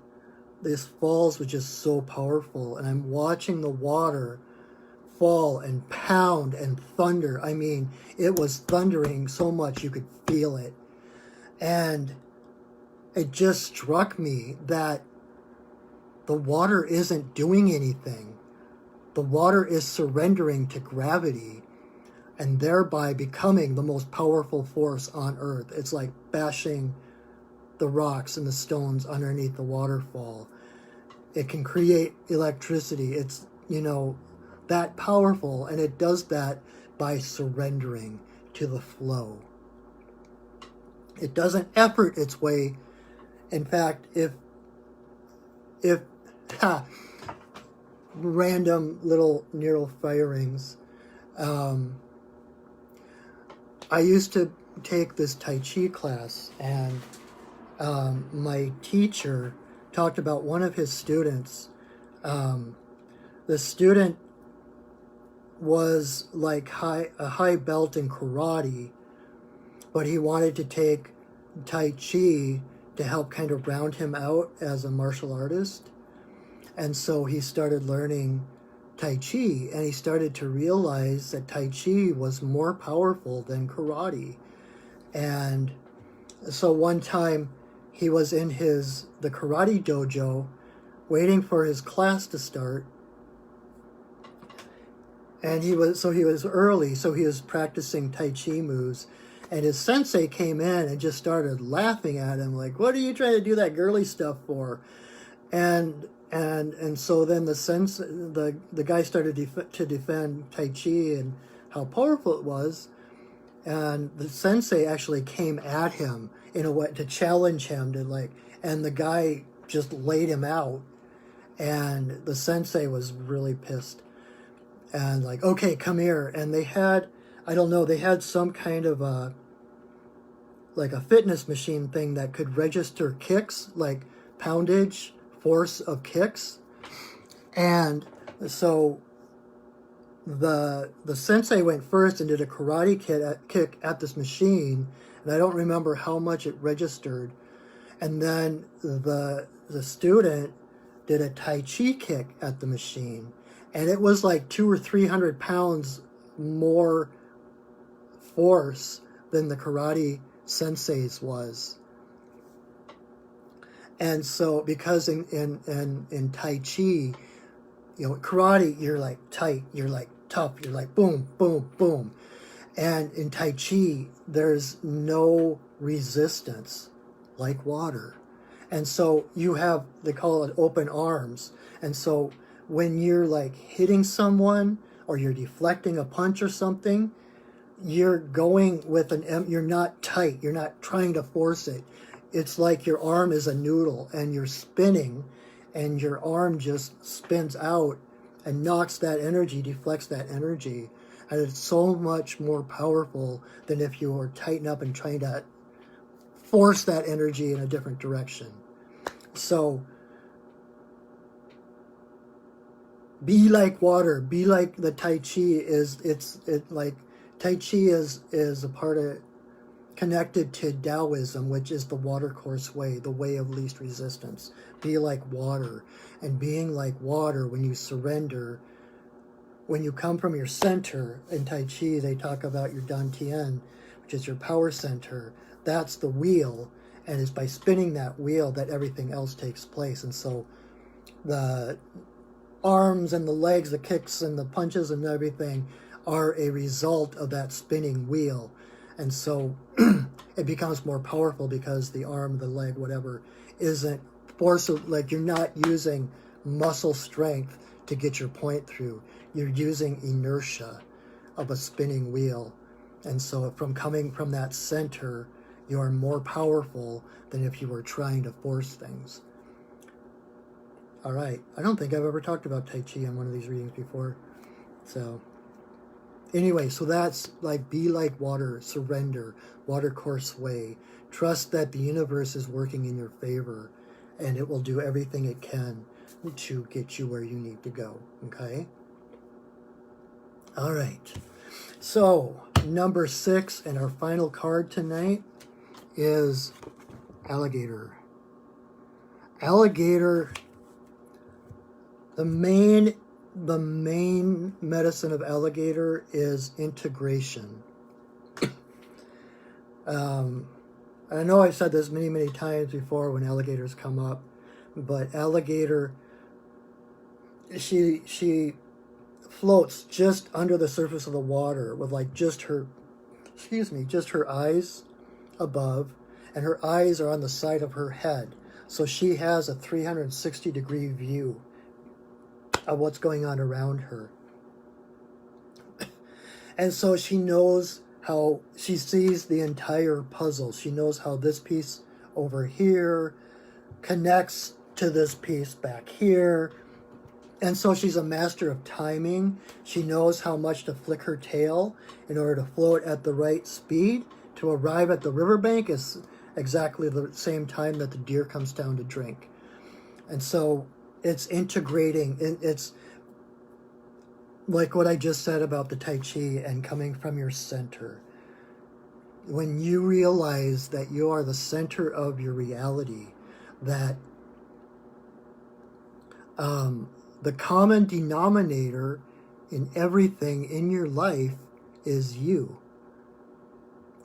this falls was just so powerful, and I'm watching the water fall and pound and thunder. I mean, it was thundering so much you could feel it. And it just struck me that the water isn't doing anything. The water is surrendering to gravity and thereby becoming the most powerful force on earth. It's like bashing the rocks and the stones underneath the waterfall. It can create electricity. It's, that powerful, and it does that by surrendering to the flow. It doesn't effort its way. In fact, if random little neural firings. I used to take this Tai Chi class, and my teacher talked about one of his students. The student was like a high belt in karate, but he wanted to take Tai Chi to help kind of round him out as a martial artist. And so he started learning Tai Chi, and he started to realize that Tai Chi was more powerful than karate. And so one time he was in the karate dojo waiting for his class to start. And he was early, so he was practicing Tai Chi moves. And his sensei came in and just started laughing at him, like, "What are you trying to do that girly stuff for?" And so then the guy started to defend Tai Chi and how powerful it was. And the sensei actually came at him in a way to challenge him and the guy just laid him out. And the sensei was really pissed. And like, "Okay, come here." And they had some kind of a fitness machine thing that could register kicks, like poundage, force of kicks. And so the sensei went first and did a karate kick at this machine, and I don't remember how much it registered. And then the student did a Tai Chi kick at the machine, and it was like 200 or 300 pounds more force than the karate sensei's was. And so, because in Tai Chi, karate, you're like tight, you're like tough, you're like boom, boom, boom. And in Tai Chi, there's no resistance like water. And so they call it open arms. And so when you're like hitting someone or you're deflecting a punch or something, you're going with you're not tight, you're not trying to force it. It's like your arm is a noodle and you're spinning, and your arm just spins out and knocks that energy, deflects that energy. And it's so much more powerful than if you were tightened up and trying to force that energy in a different direction. So be like water, be like the Tai Chi Tai Chi is a part of, connected to Taoism, which is the water course way, the way of least resistance. Be like water. And being like water, when you surrender, when you come from your center, in Tai Chi they talk about your Dantian, which is your power center. That's the wheel, and it's by spinning that wheel that everything else takes place. And so the arms and the legs, the kicks and the punches and everything are a result of that spinning wheel. And so it becomes more powerful because the arm, the leg, whatever, isn't forceful. Like, you're not using muscle strength to get your point through. You're using inertia of a spinning wheel. And so from coming from that center, you are more powerful than if you were trying to force things. All right. I don't think I've ever talked about Tai Chi on one of these readings before. So anyway, so that's like, be like water, surrender, water course way. Trust that the universe is working in your favor, and it will do everything it can to get you where you need to go. Okay? All right. So number 6 and our final card tonight is alligator. Alligator, the main medicine of alligator is integration. I know I've said this many times before when alligators come up, but alligator, she floats just under the surface of the water with like just her eyes above, and her eyes are on the side of her head. So she has a 360-degree view of what's going on around her. And so she knows how, she sees the entire puzzle. She knows how this piece over here connects to this piece back here. And so she's a master of timing. She knows how much to flick her tail in order to float at the right speed. To arrive at the riverbank is exactly the same time that the deer comes down to drink. And so it's integrating. It's like what I just said about the Tai Chi and coming from your center. When you realize that you are the center of your reality, that the common denominator in everything in your life is you.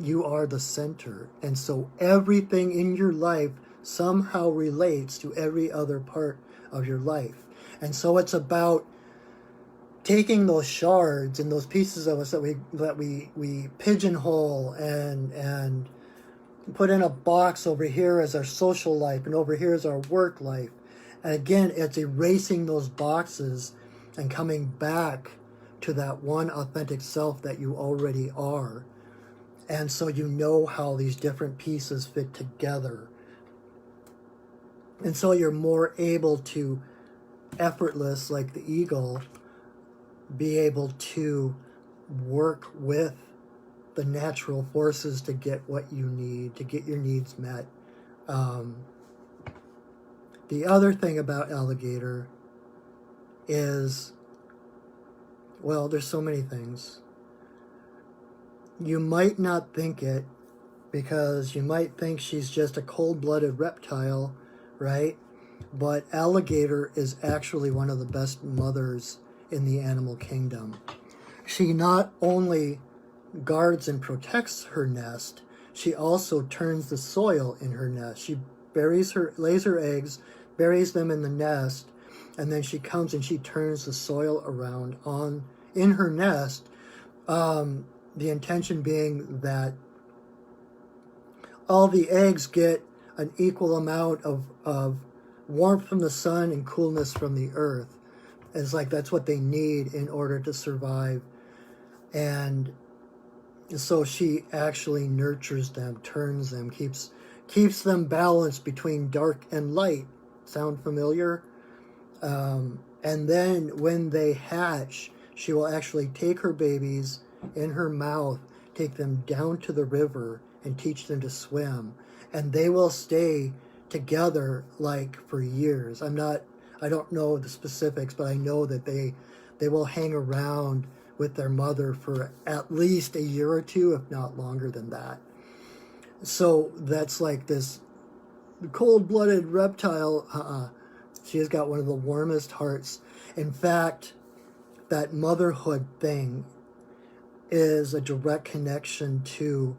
You are the center. And so everything in your life somehow relates to every other part of your life. And so it's about taking those shards and those pieces of us that we pigeonhole and put in a box. Over here as our social life, and over here is our work life. And again, it's erasing those boxes and coming back to that one authentic self that you already are. And so you know how these different pieces fit together. And so you're more able to, effortless like the eagle, be able to work with the natural forces to get what you need, to get your needs met. The other thing about alligator is, well, there's so many things. You might not think it, because you might think she's just a cold-blooded reptile, right? But alligator is actually one of the best mothers in the animal kingdom. She not only guards and protects her nest, she also turns the soil in her nest. She lays her eggs, buries them in the nest, and then she comes and she turns the soil around in her nest. The intention being that all the eggs get an equal amount of warmth from the sun and coolness from the earth. It's like that's what they need in order to survive. And so she actually nurtures them, turns them, keeps them balanced between dark and light. Sound familiar? And then when they hatch, she will actually take her babies in her mouth, take them down to the river and teach them to swim. And they will stay together like for years. I don't know the specifics, but I know that they will hang around with their mother for at least a year or two, if not longer than that. So that's like this cold-blooded reptile. She has got one of the warmest hearts. In fact, that motherhood thing is a direct connection to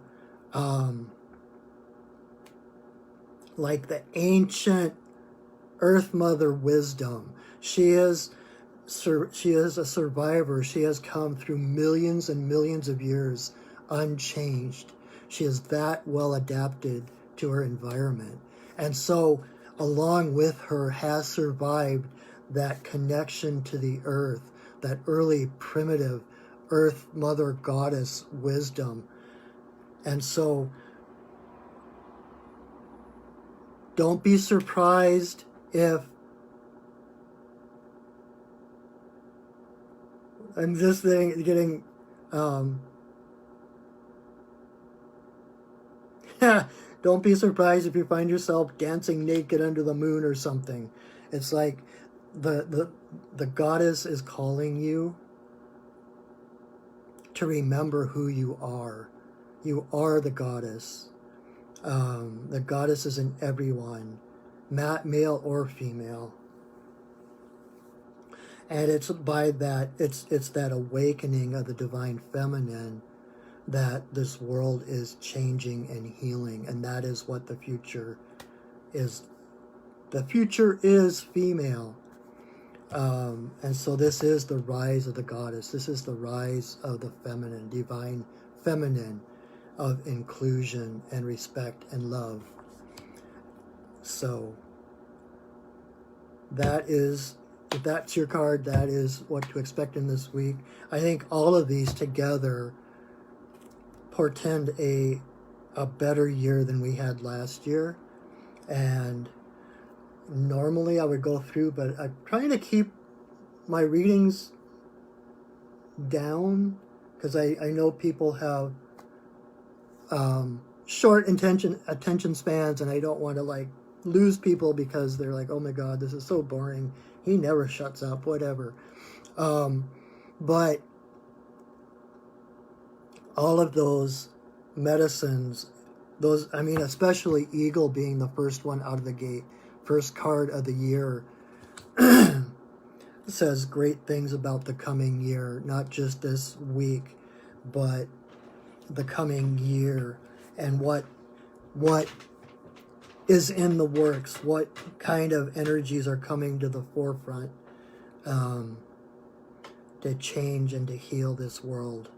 like the ancient Earth Mother wisdom. She is a survivor. She has come through millions and millions of years unchanged. She is that well adapted to her environment. And so along with her has survived that connection to the earth, that early primitive Earth Mother Goddess wisdom. And so don't be surprised if I'm just getting don't be surprised if you find yourself dancing naked under the moon or something. It's like the goddess is calling you to remember who you are. You are the goddess. The goddess is in everyone, male or female. And it's by that, it's that awakening of the divine feminine that this world is changing and healing. And that is what the future is. The future is female. And so this is the rise of the goddess. This is the rise of the feminine, divine feminine, of inclusion and respect and love. So if that's your card, that is what to expect in this week. I think all of these together portend a better year than we had last year. And normally I would go through, but I'm trying to keep my readings down because I know people have short attention spans, and I don't want to like lose people because they're like, oh my god, this is so boring, he never shuts up, whatever. But all of those medicines, especially Eagle being the first one out of the gate, first card of the year, says great things about the coming year, not just this week, but the coming year, and what is in the works, what kind of energies are coming to the forefront to change and to heal this world.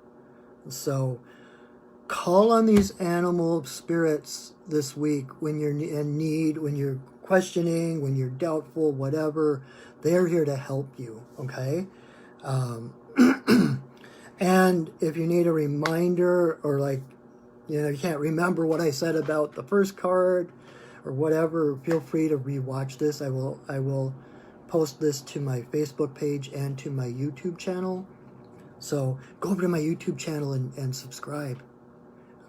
So call on these animal spirits this week when you're in need, when you're questioning, when you're doubtful, whatever. They're here to help you, okay? And if you need a reminder, or like, you can't remember what I said about the first card or whatever, feel free to rewatch this. I will post this to my Facebook page and to my YouTube channel. So go over to my YouTube channel and subscribe.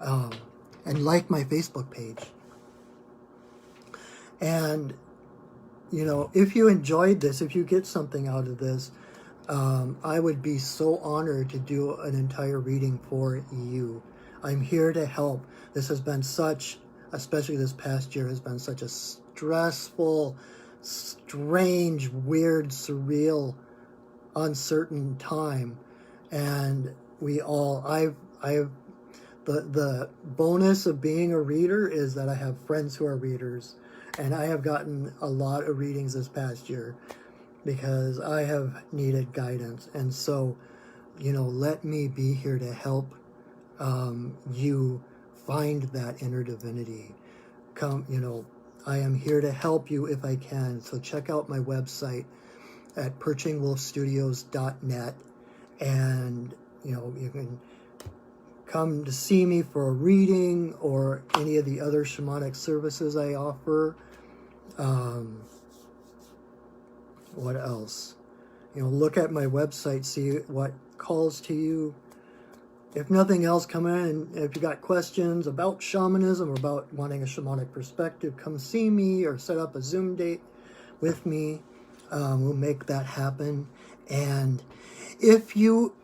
And like my Facebook page. And, if you enjoyed this, if you get something out of this, I would be so honored to do an entire reading for you. I'm here to help. This has been especially this past year, has been such a stressful, strange, weird, surreal, uncertain time. And the bonus of being a reader is that I have friends who are readers, and I have gotten a lot of readings this past year because I have needed guidance. And so, let me be here to help you find that inner divinity. I am here to help you if I can. So check out my website at perchingwolfstudios.net, and you can come to see me for a reading or any of the other shamanic services I offer. What else? Look at my website, see what calls to you. If nothing else, come in, and if you got questions about shamanism or about wanting a shamanic perspective, come see me or set up a Zoom date with me. We'll make that happen. And if you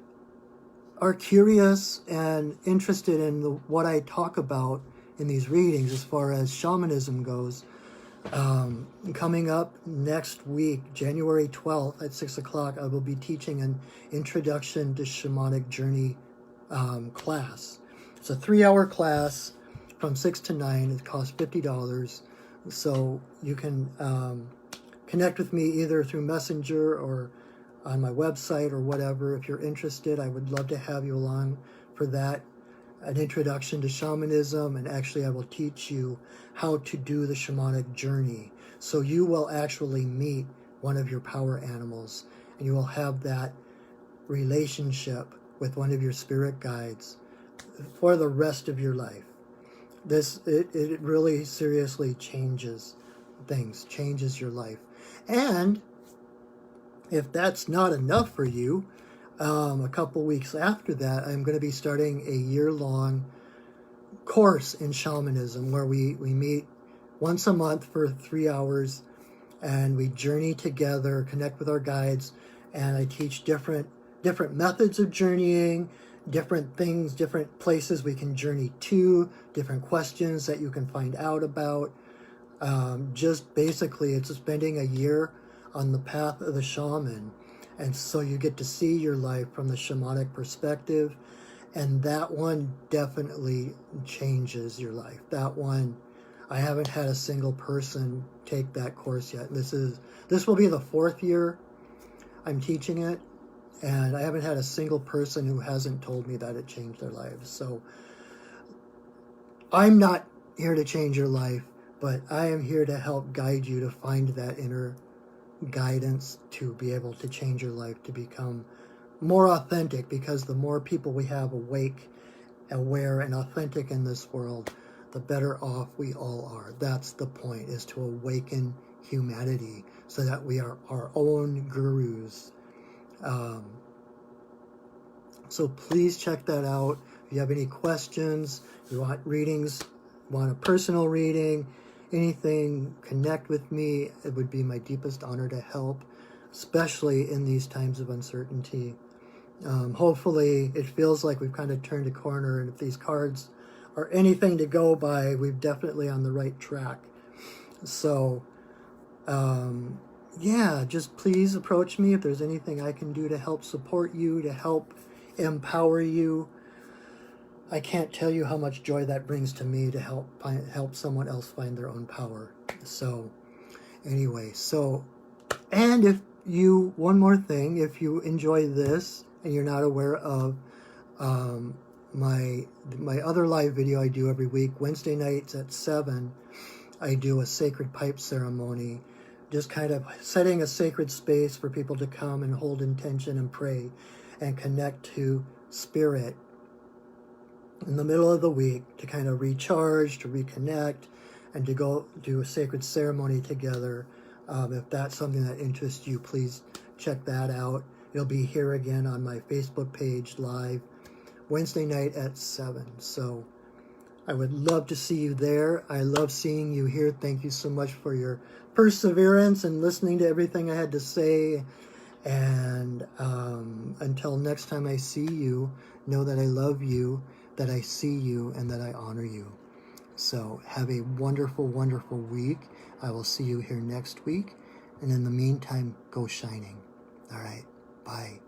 are curious and interested in what I talk about in these readings as far as shamanism goes, coming up next week, January 12th at 6 o'clock, I will be teaching an Introduction to Shamanic Journey class. It's a 3-hour class from 6 to 9. It costs $50. So you can connect with me either through Messenger or on my website or whatever. If you're interested, I would love to have you along for that. An introduction to shamanism, and actually I will teach you how to do the shamanic journey. So you will actually meet one of your power animals, and you will have that relationship with one of your spirit guides for the rest of your life. It really seriously changes things, changes your life. And if that's not enough for you, a couple weeks after that, I'm going to be starting a year-long course in shamanism where we meet once a month for 3 hours, and we journey together, connect with our guides, and I teach different methods of journeying, different things, different places we can journey to, different questions that you can find out about. Just basically, it's spending a year on the path of the shaman. And so you get to see your life from the shamanic perspective, and that one definitely changes your life. That one, I haven't had a single person take that course yet. This will be the 4th year I'm teaching it, and I haven't had a single person who hasn't told me that it changed their lives. So I'm not here to change your life, but I am here to help guide you to find that inner guidance to be able to change your life, to become more authentic, because the more people we have awake, aware, and authentic in this world, the better off we all are. That's the point, is to awaken humanity so that we are our own gurus. So please check that out. If you have any questions, you want readings, want a personal reading, anything, connect with me. It would be my deepest honor to help, especially in these times of uncertainty. Hopefully it feels like we've kind of turned a corner, and if these cards are anything to go by, we're definitely on the right track. So yeah, just please approach me if there's anything I can do to help support you, to help empower you. I can't tell you how much joy that brings to me to help someone else find their own power. So anyway, and if you, one more thing, if you enjoy this and you're not aware of my other live video I do every week, Wednesday nights at 7, I do a sacred pipe ceremony, just kind of setting a sacred space for people to come and hold intention and pray and connect to spirit in the middle of the week, to kind of recharge, to reconnect, and to go do a sacred ceremony together. If that's something that interests you, please check that out. It'll be here again on my Facebook page live Wednesday night at 7. So I would love to see you there. I love seeing you here. Thank you so much for your perseverance and listening to everything I had to say. And until next time I see you, know that I love you, that I see you, and that I honor you. So have a wonderful, wonderful week. I will see you here next week. And in the meantime, go shining. All right. Bye.